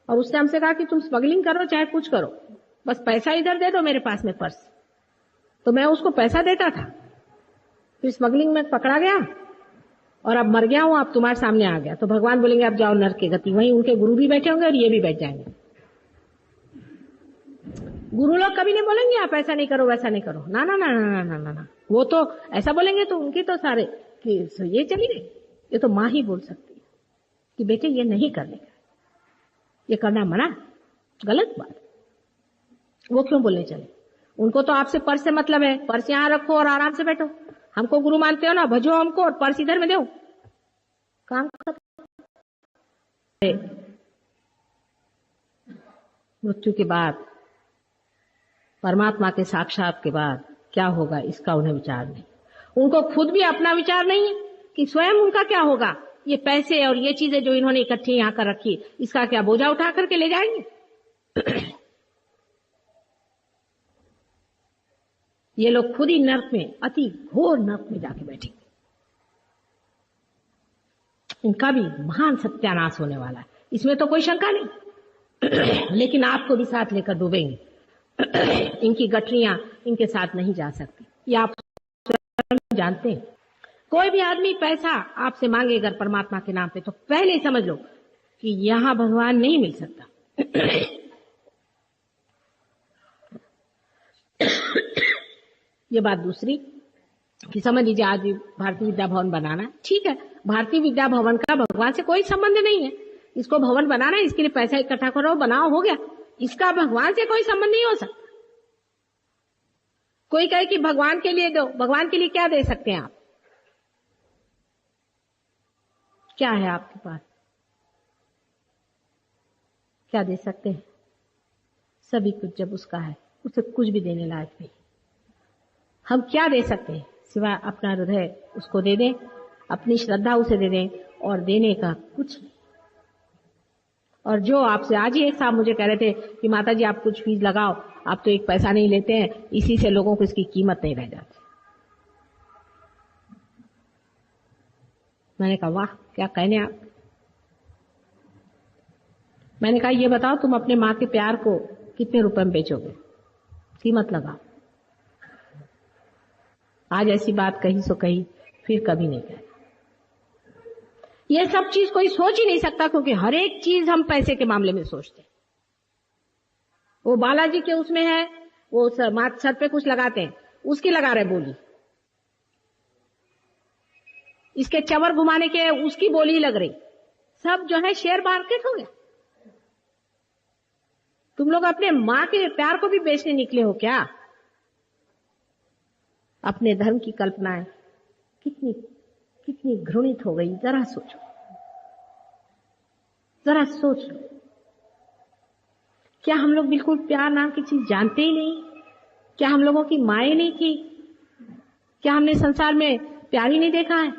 और उसने हमसे कहा कि तुम स्मगलिंग करो चाहे कुछ करो, बस पैसा इधर दे दो मेरे पास में पर्स। तो मैं उसको पैसा देता था, फिर स्मगलिंग में पकड़ा गया और अब मर गया हूं, अब तुम्हारे सामने आ गया। तो भगवान बोलेंगे अब जाओ नरक की गति। वहीं उनके गुरु भी बैठे होंगे और ये भी बैठ जाएंगे। गुरु लोग कभी नहीं बोलेंगे आप ऐसा नहीं करो वैसा नहीं करो, ना ना ना ना ना ना ना, वो तो ऐसा बोलेंगे तो उनकी तो सारे कि ये चली गई। ये तो माँ ही बोल सकती है कि बेटे ये नहीं करने का, ये करना मना, गलत बात। वो क्यों बोलने चले? उनको तो आपसे पर्स से मतलब है, पर्स यहां रखो और आराम से बैठो। हमको गुरु मानते हो ना, भजो हमको और पर्स इधर में दो, काम खत्म। मृत्यु के बाद, परमात्मा के साक्षात के बाद क्या होगा इसका उन्हें विचार नहीं। उनको खुद भी अपना विचार नहीं है कि स्वयं उनका क्या होगा। ये पैसे और ये चीजें जो इन्होंने इकट्ठी यहां कर रखी, इसका क्या बोझा उठा करके ले जाएंगे? ये लोग खुद ही नर्क में, अति घोर नर्क में जाके बैठेंगे। इनका भी महान सत्यानाश होने वाला है, इसमें तो कोई शंका नहीं। लेकिन आपको भी साथ लेकर डूबेंगे। इनकी गठरियां इनके साथ नहीं जा सकती, ये आप जानते हैं। कोई भी आदमी पैसा आपसे मांगे अगर परमात्मा के नाम पे, तो पहले समझ लो कि यहां भगवान नहीं मिल सकता। ये बात दूसरी कि समझ लीजिए आज भारतीय विद्या भवन बनाना है, ठीक है, भारतीय विद्या भवन का भगवान से कोई संबंध नहीं है। इसको भवन बनाना है, इसके लिए पैसा इकट्ठा करो, बनाओ, हो गया। इसका भगवान से कोई संबंध नहीं हो सकता। कोई कहे कि भगवान के लिए दो, भगवान के लिए क्या दे सकते हैं आप? क्या है आपके पास? क्या दे सकते हैं? सभी कुछ जब उसका है, उसे कुछ भी देने लायक नहीं। हम क्या दे सकते हैं सिवाय अपना हृदय उसको दे दें, अपनी श्रद्धा उसे दे दें, और देने का कुछ नहीं। और जो आपसे आज ही एक साहब मुझे कह रहे थे कि माता जी आप कुछ फीस लगाओ, आप तो एक पैसा नहीं लेते हैं, इसी से लोगों को इसकी कीमत नहीं रह जाती। मैंने कहा वाह क्या कहने आप। मैंने कहा ये बताओ तुम अपने माँ के प्यार को कितने रुपए में बेचोगे, कीमत लगाओ। आज ऐसी बात कही सो कही, फिर कभी नहीं कहना। ये सब चीज कोई सोच ही नहीं सकता, क्योंकि हर एक चीज हम पैसे के मामले में सोचते हैं। वो बालाजी के उसमें है, वो सर पे कुछ लगाते हैं, उसकी लगा रहे बोली, इसके चवर घुमाने के उसकी बोली लग रही। सब जो है शेयर मार्केट हो गया। तुम लोग अपने माँ के प्यार को भी बेचने निकले हो क्या? अपने धर्म की कल्पनाएं कितनी कितनी घृणित हो गई, जरा सोचो, जरा सोच लो। क्या हम लोग बिल्कुल प्यार नाम की चीज जानते ही नहीं? क्या हम लोगों की माएँ नहीं थी? क्या हमने संसार में प्यार ही नहीं देखा है?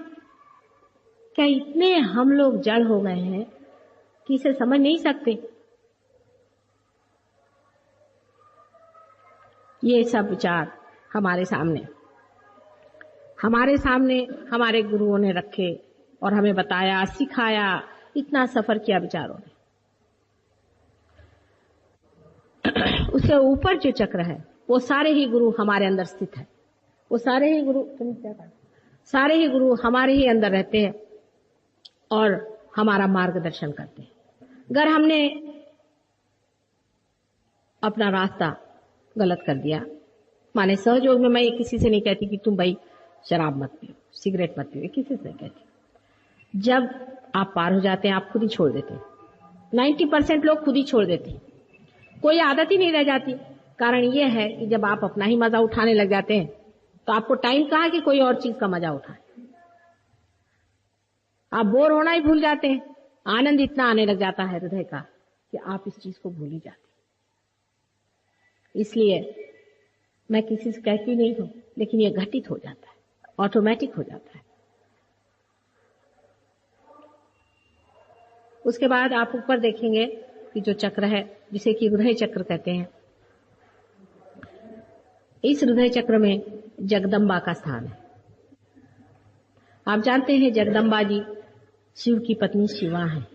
क्या इतने हम लोग जड़ हो गए हैं कि इसे समझ नहीं सकते? ये सब विचार हमारे सामने हमारे गुरुओं ने रखे और हमें बताया, सिखाया, इतना सफर किया विचारों ने। उससे ऊपर जो चक्र है वो सारे ही गुरु हमारे अंदर स्थित है। वो सारे ही गुरु हमारे ही अंदर रहते हैं और हमारा मार्गदर्शन करते हैं। अगर हमने अपना रास्ता गलत कर दिया, माने सहयोग में मैं किसी से नहीं कहती कि तुम भाई शराब मत पियो, सिगरेट मत पियो, किसी से नहीं कहती। जब आप पार हो जाते हैं आप खुद ही छोड़ देते हैं। 90% लोग खुद ही छोड़ देते हैं, कोई आदत ही नहीं रह जाती। कारण यह है कि जब आप अपना ही मजा उठाने लग जाते हैं तो आपको टाइम कहाँ कि कोई और चीज का मजा उठाए। आप बोर होना ही भूल जाते हैं। आनंद इतना आने लग जाता है हृदय का कि आप इस चीज को भूल ही जाते हैं। इसलिए मैं किसी से कहती नहीं हूं, लेकिन यह घटित हो जाता है, ऑटोमेटिक हो जाता है। उसके बाद आप ऊपर देखेंगे कि जो चक्र है जिसे कि हृदय चक्र कहते हैं, इस हृदय चक्र में जगदम्बा का स्थान है। आप जानते हैं जगदम्बा जी शिव की पत्नी शिवा हैं।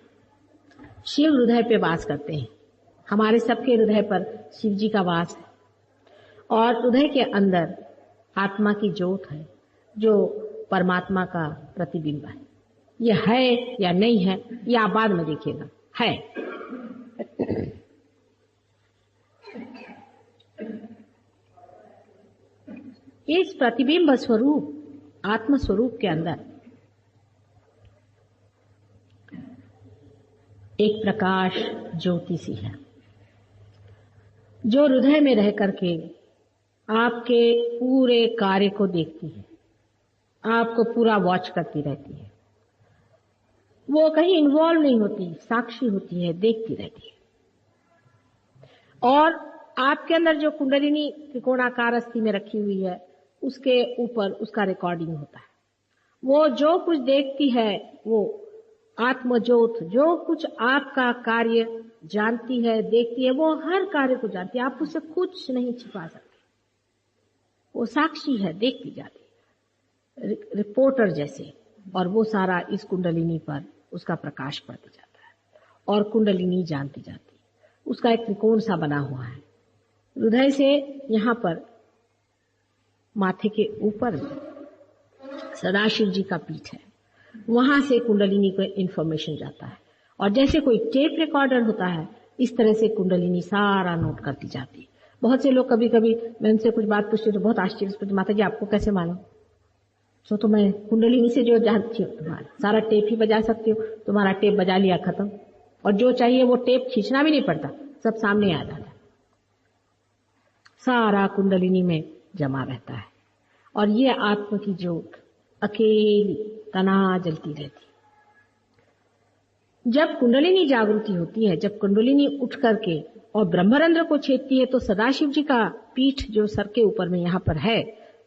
शिव हृदय पे वास करते हैं। हमारे सबके हृदय पर शिव जी का वास है और हृदय के अंदर आत्मा की ज्योत है जो परमात्मा का प्रतिबिंब है। यह है या नहीं है यह आप बाद में देखिएगा, है। इस प्रतिबिंब स्वरूप आत्म स्वरूप के अंदर एक प्रकाश ज्योति सी है जो हृदय में रह करके आपके पूरे कार्य को देखती है, आपको पूरा वॉच करती रहती है। वो कहीं इन्वॉल्व नहीं होती, साक्षी होती है, देखती रहती है। और आपके अंदर जो कुंडलिनी त्रिकोणाकार अस्थि में रखी हुई है उसके ऊपर उसका रिकॉर्डिंग होता है। वो जो कुछ देखती है, वो आत्मज्योत जो कुछ आपका कार्य जानती है, देखती है, वो हर कार्य को जानती है। आप उससे कुछ नहीं छिपा सकते। वो साक्षी है, देखती जाती है, रिपोर्टर जैसे। और वो सारा इस कुंडलिनी पर उसका प्रकाश पड़ता जाता है और कुंडलिनी जानती जाती है। उसका एक त्रिकोण सा बना हुआ है। हृदय से यहाँ पर माथे के ऊपर सदाशिव जी का पीठ है, वहां से कुंडलिनी को इंफॉर्मेशन जाता है। और जैसे कोई टेप रिकॉर्डर होता है, इस तरह से कुंडलिनी सारा नोट करती जाती है। बहुत से लोग कभी कभी मैं उनसे कुछ बात पूछती तो बहुत आश्चर्य से, माता जी आपको कैसे मालूम? तो मैं कुंडलिनी से जो जानती हूँ, तुम्हारा सारा टेप ही बजा सकती हूँ। तुम्हारा टेप बजा लिया, खत्म। और जो चाहिए वो टेप खींचना भी नहीं पड़ता, सब सामने आ जाता है। सारा कुंडलिनी में जमा रहता है और ये आत्मा की ज्योत अकेली तना जलती रहती। जब कुंडलिनी जागृति होती है, जब कुंडलिनी उठ करके और ब्रह्मरंध्र को छेदती है, तो सदाशिव जी का पीठ जो सर के ऊपर में यहाँ पर है,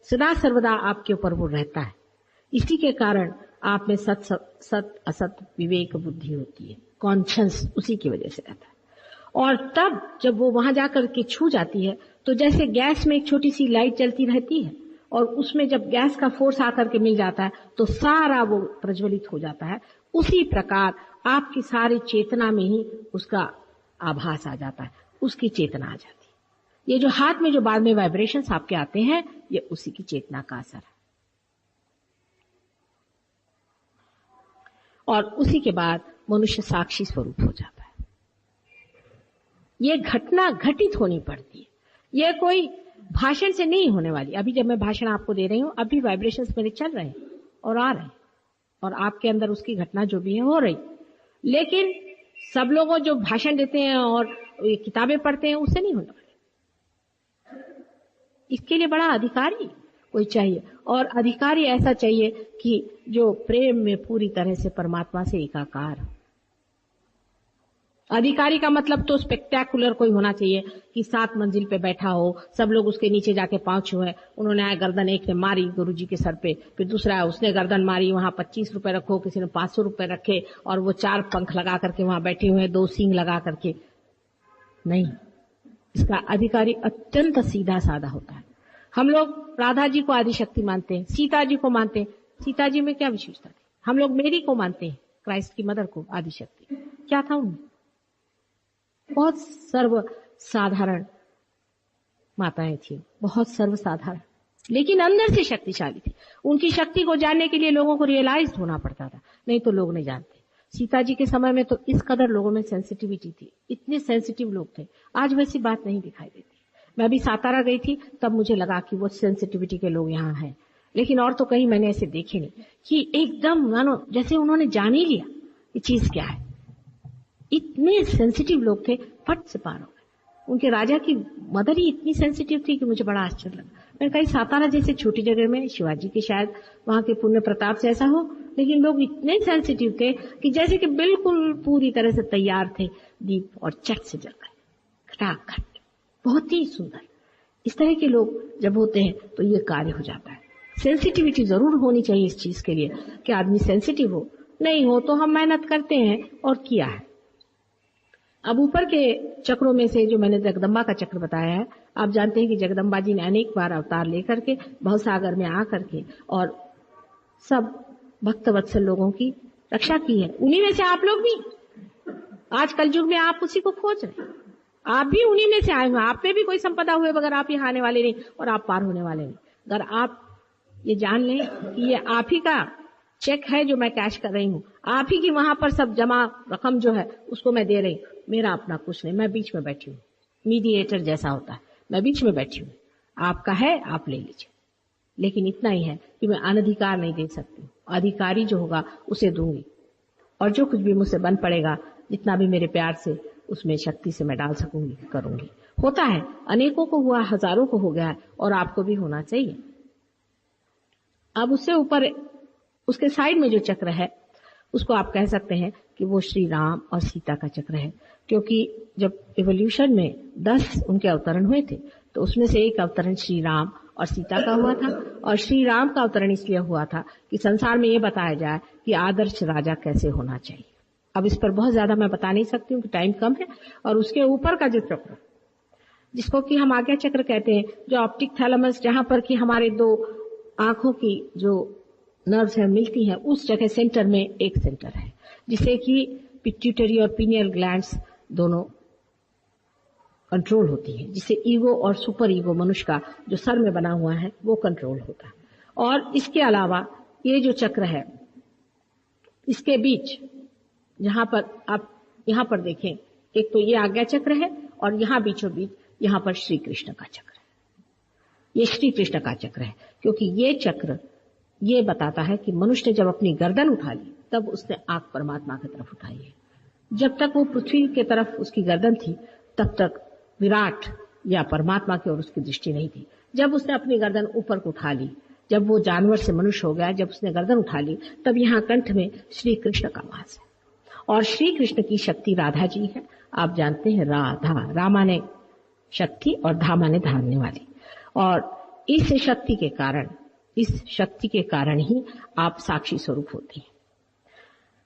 सदा सर्वदा आपके ऊपर वो रहता है। इसी के कारण आप में सत असत विवेक बुद्धि होती है, कॉन्शियस उसी की वजह से रहता है। और तब जब वो वहां जाकर के छू जाती है, तो जैसे गैस में एक छोटी सी लाइट जलती रहती है और उसमें जब गैस का फोर्स आकर के मिल जाता है तो सारा वो प्रज्वलित हो जाता है। उसी प्रकार आपकी सारी चेतना में ही उसका आभास आ जाता है, उसकी चेतना आ जाती है। ये जो हाथ में जो बाद में वाइब्रेशंस आपके आते हैं, ये उसी की चेतना का असर है। और उसी के बाद मनुष्य साक्षी स्वरूप हो जाता है। ये घटना घटित होनी पड़ती है, ये कोई भाषण से नहीं होने वाली। अभी जब मैं भाषण आपको दे रही हूं, अभी वाइब्रेशंस मेरे चल रहे हैं और आ रहे हैं और आपके अंदर उसकी घटना जो भी है हो रही। लेकिन सब लोगों जो भाषण देते हैं और ये किताबें पढ़ते हैं, उससे नहीं होने वाली। इसके लिए बड़ा अधिकारी कोई चाहिए, और अधिकारी ऐसा चाहिए कि जो प्रेम में पूरी तरह से परमात्मा से एकाकार हो। अधिकारी का मतलब तो स्पेक्टेकुलर कोई होना चाहिए कि 7 मंजिल पे बैठा हो, सब लोग उसके नीचे जाके पांव छुए। उन्होंने आया गर्दन एक ने मारी गुरुजी के सर पे, फिर दूसरा है उसने गर्दन मारी, वहां 25 रुपए रखो, किसी ने 500 रुपए रखे और वो 4 पंख लगा करके वहां बैठे हुए हैं, 2 सींग लगा करके। नहीं, इसका अधिकारी अत्यंत सीधा साधा होता है। हम लोग राधा जी को आदिशक्ति मानते हैं, सीता जी को मानते हैं। सीता जी में क्या विशेषता थी? हम लोग मेरी को मानते हैं, क्राइस्ट की मदर को आदिशक्ति। क्या था उनमें? बहुत सर्व साधारण माताएं थी, बहुत सर्वसाधारण, लेकिन अंदर से शक्तिशाली थी। उनकी शक्ति को जानने के लिए लोगों को रियलाइज होना पड़ता था, नहीं तो लोग नहीं जानते। सीता जी के समय में तो इस कदर लोगों में सेंसिटिविटी थी, इतने सेंसिटिव लोग थे। आज वैसी बात नहीं दिखाई देती। मैं भी सातारा गई थी, तब मुझे लगा कि वो सेंसिटिविटी के लोग यहाँ हैं, लेकिन और तो कहीं मैंने ऐसे देखे नहीं कि एकदम मानो जैसे उन्होंने जान ही लिया ये चीज क्या है। इतने सेंसिटिव लोग थे, फट से पार हो गए। उनके राजा की मदर ही इतनी सेंसिटिव थी कि मुझे बड़ा आश्चर्य लगा। मैंने कहा सातारा जैसे छोटी जगह में शिवाजी के शायद वहां के पुण्य प्रताप से ऐसा हो, लेकिन लोग इतने सेंसिटिव थे कि जैसे कि बिल्कुल पूरी तरह से तैयार थे, दीप और चट से जल गए, खटाखट, बहुत ही सुंदर। इस तरह के लोग जब होते हैं तो ये कार्य हो जाता है। सेंसिटिविटी जरूर होनी चाहिए इस चीज के लिए कि आदमी सेंसिटिव हो। नहीं हो तो हम मेहनत करते हैं और किया है। अब ऊपर के चक्रों में से जो मैंने जगदम्बा का चक्र बताया है, आप जानते हैं कि जगदम्बा जी ने अनेक बार अवतार लेकर के भवसागर में आकर के और सब भक्त वत्सल लोगों की रक्षा की है। उन्हीं में से आप लोग भी आज कलयुग में आप उसी को खोज रहे हैं। आप भी उन्हीं में से आए हुए। आप पे भी कोई संपदा हुए बगैर आप यहाँ आने वाले नहीं और आप पार होने वाले नहीं। अगर आप ये जान लें कि ये आप ही का चेक है जो मैं कैश कर रही हूँ, आप ही की वहां पर सब जमा रकम जो है उसको मैं दे रही हूँ, मेरा अपना कुछ नहीं, मैं बीच में बैठी हूँ। मीडिएटर जैसा होता है, मैं बीच में बैठी हूँ, आपका है आप ले लीजिए, लेकिन इतना ही है कि मैं अनधिकार नहीं दे सकती। अधिकारी जो होगा उसे दूंगी और जो कुछ भी मुझसे बन पड़ेगा, जितना भी मेरे प्यार से उसमें शक्ति से मैं डाल सकूंगी करूंगी। होता है, अनेकों को हुआ, हजारों को हो गया है और आपको भी होना चाहिए। अब उससे ऊपर उसके साइड में जो चक्र है उसको आप कह सकते हैं कि वो श्री राम और सीता का चक्र है, क्योंकि जब एवोल्यूशन में 10 उनके अवतरण हुए थे तो उसमें से एक अवतरण श्री राम और सीता का हुआ था। और श्री राम का अवतरण इसलिए हुआ था कि संसार में ये बताया जाए कि आदर्श राजा कैसे होना चाहिए। अब इस पर बहुत ज्यादा मैं बता नहीं सकती हूँ कि टाइम कम है। और उसके ऊपर का जो चक्र जिसको कि हम आज्ञा चक्र कहते हैं, जो ऑप्टिक थैलेमस जहां पर कि हमारे 2 आंखों की जो नर्व्स है मिलती हैं, उस जगह सेंटर में एक सेंटर है जिसे कि पिट्यूटरी और पीनियल ग्लैंड्स दोनों कंट्रोल होती है, जिसे ईगो और सुपर ईगो मनुष्य का जो सर में बना हुआ है वो कंट्रोल होता है। और इसके अलावा ये जो चक्र है इसके बीच जहां पर आप यहां पर देखें, एक तो ये आज्ञा चक्र है और यहां बीचों बीच यहां पर श्री कृष्ण का चक्र है। ये श्री कृष्ण का चक्र है क्योंकि ये चक्र ये बताता है कि मनुष्य ने जब अपनी गर्दन उठा ली तब उसने आंख परमात्मा की तरफ उठाई है। जब तक वो पृथ्वी की तरफ उसकी गर्दन थी तब तक विराट या परमात्मा की ओर उसकी दृष्टि नहीं थी। जब उसने अपनी गर्दन ऊपर को उठा ली, जब वो जानवर से मनुष्य हो गया, जब उसने गर्दन उठा ली, तब यहाँ कंठ में श्री कृष्ण का वास है। और श्री कृष्ण की शक्ति राधा जी है। आप जानते हैं राधा, रा माने शक्ति और धा माने धारने वाली। और इस शक्ति के कारण ही आप साक्षी स्वरूप होते हैं।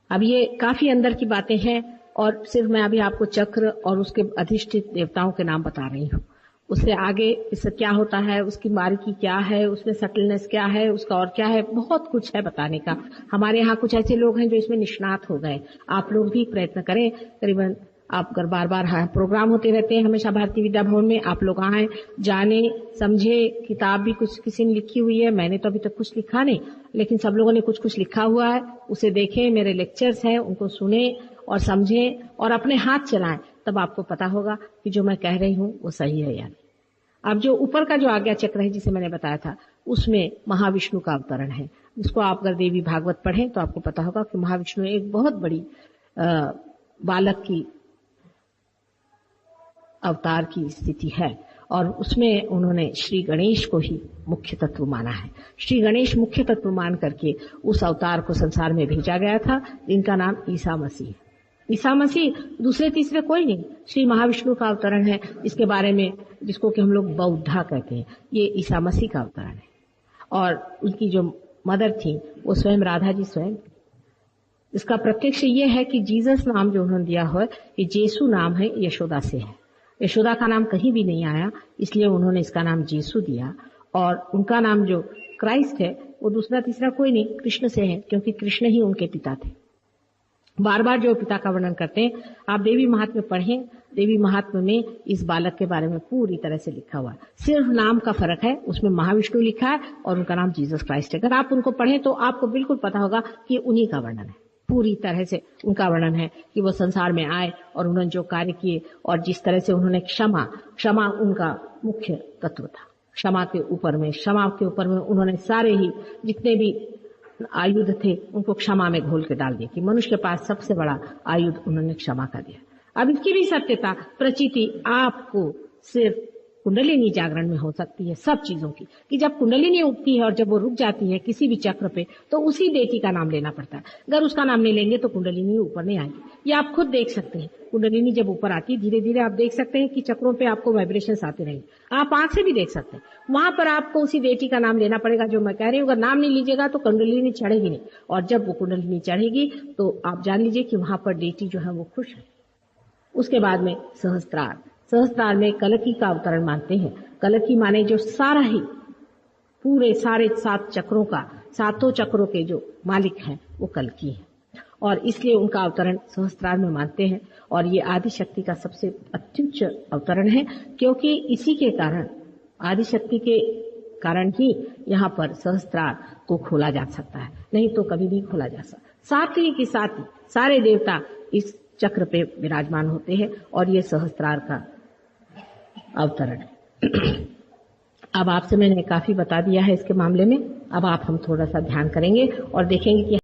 अब ये काफी अंदर की बातें हैं और सिर्फ मैं अभी आपको चक्र और उसके अधिष्ठित देवताओं के नाम बता रही हूँ। उससे आगे इससे क्या होता है, उसकी बारीकी क्या है, उसमें सटलनेस क्या है, उसका और क्या है, बहुत कुछ है बताने का। हमारे यहाँ कुछ ऐसे लोग हैं जो इसमें निष्णात हो गए। आप लोग भी प्रयत्न करें। करीबन आप अगर बार बार प्रोग्राम होते रहते हैं हमेशा भारतीय विद्या भवन में, आप लोग आए, जाने, समझे। किताब भी कुछ किसी ने लिखी हुई है, मैंने तो अभी तक कुछ लिखा नहीं, लेकिन सब लोगों ने कुछ कुछ लिखा हुआ है, उसे देखें। मेरे लेक्चर्स हैं, उनको सुने और समझें और अपने हाथ चलाएं, तब आपको पता होगा कि जो मैं कह रही हूँ वो सही है या नहीं। अब जो ऊपर का जो आज्ञा चक्र है जिसे मैंने बताया था, उसमें महाविष्णु का अवतरण है, जिसको आप अगर देवी भागवत पढ़ें तो आपको पता होगा कि महाविष्णु एक बहुत बड़ी बालक की अवतार की स्थिति है और उसमें उन्होंने श्री गणेश को ही मुख्य तत्व माना है। श्री गणेश मुख्य तत्व मान करके उस अवतार को संसार में भेजा गया था, जिनका नाम ईसा मसीह। ईसा मसीह दूसरे तीसरे कोई नहीं, श्री महाविष्णु का अवतरण है। इसके बारे में जिसको कि हम लोग बौद्धा कहते हैं, ये ईसा मसीह का अवतरण है। और उनकी जो मदर थी वो स्वयं राधा जी स्वयं। इसका प्रत्यक्ष ये है कि जीसस नाम जो उन्होंने दिया है, ये जेसु नाम है, यशोदा से है। यशोदा का नाम कहीं भी नहीं आया, इसलिए उन्होंने इसका नाम जेसु दिया। और उनका नाम जो क्राइस्ट है वो दूसरा तीसरा कोई नहीं, कृष्ण से है, क्योंकि कृष्ण ही उनके पिता थे। बार बार जो पिता का वर्णन करते हैं, आप देवी महात्म्य पढ़ें, देवी महात्म्य में इस बालक के बारे में पूरी तरह से लिखा हुआ है। सिर्फ नाम का फर्क है, उसमें महाविष्णु लिखा है और उनका नाम जीसस क्राइस्ट है। अगर आप उनको पढ़ें तो आपको बिल्कुल पता होगा कि उन्हीं का वर्णन है, पूरी तरह से उनका वर्णन है कि वो संसार में आए और उन्होंने जो कार्य किए और जिस तरह से उन्होंने क्षमा उनका मुख्य तत्व था। क्षमा के ऊपर में उन्होंने सारे ही जितने भी आयुध थे उनको क्षमा में घोल के डाल दिया कि मनुष्य के पास सबसे बड़ा आयुध उन्होंने क्षमा का दिया। अब इसकी भी सत्यता प्रचिति आपको सिर्फ कुंडलिनी जागरण में हो सकती है सब चीजों की, कि जब कुंडलिनी उगती है और जब वो रुक जाती है किसी भी चक्र पे तो उसी देवती का नाम लेना पड़ता है। अगर उसका नाम नहीं लेंगे तो कुंडलिनी ऊपर नहीं आएगी। ये आप खुद देख सकते हैं, कुंडलिनी जब ऊपर आती है धीरे धीरे आप देख सकते हैं कि चक्रों पे आपको वाइब्रेशंस आते रहेंगे। आप आंख से भी देख सकते हैं। वहां पर आपको उसी देवती का नाम लेना पड़ेगा जो मैं कह रही हूँ। अगर नाम नहीं लीजिएगा तो कुंडलिनी चढ़ेगी नहीं, और जब वो कुंडलिनी चढ़ेगी तो आप जान लीजिए कि वहां पर देवती जो है वो खुश है। उसके बाद में सहस्त्रार में कलकी का अवतरण मानते हैं। कलकी माने जो सारा ही पूरे सारे 7 चक्रों का, 7 चक्रों के जो मालिक हैं वो कलकी है, और इसलिए उनका अवतरण सहस्त्रार में मानते हैं। और ये आदि शक्ति का सबसे अत्युच्च अवतरण है, क्योंकि इसी के कारण, आदि शक्ति के कारण ही यहाँ पर सहस्त्रार को खोला जा सकता है, नहीं तो कभी नहीं खोला जा सकता। साथ ही सारे देवता इस चक्र पे विराजमान होते हैं और ये सहस्त्रार का अवतरण है। अब आपसे मैंने काफी बता दिया है इसके मामले में। अब हम थोड़ा सा ध्यान करेंगे और देखेंगे कि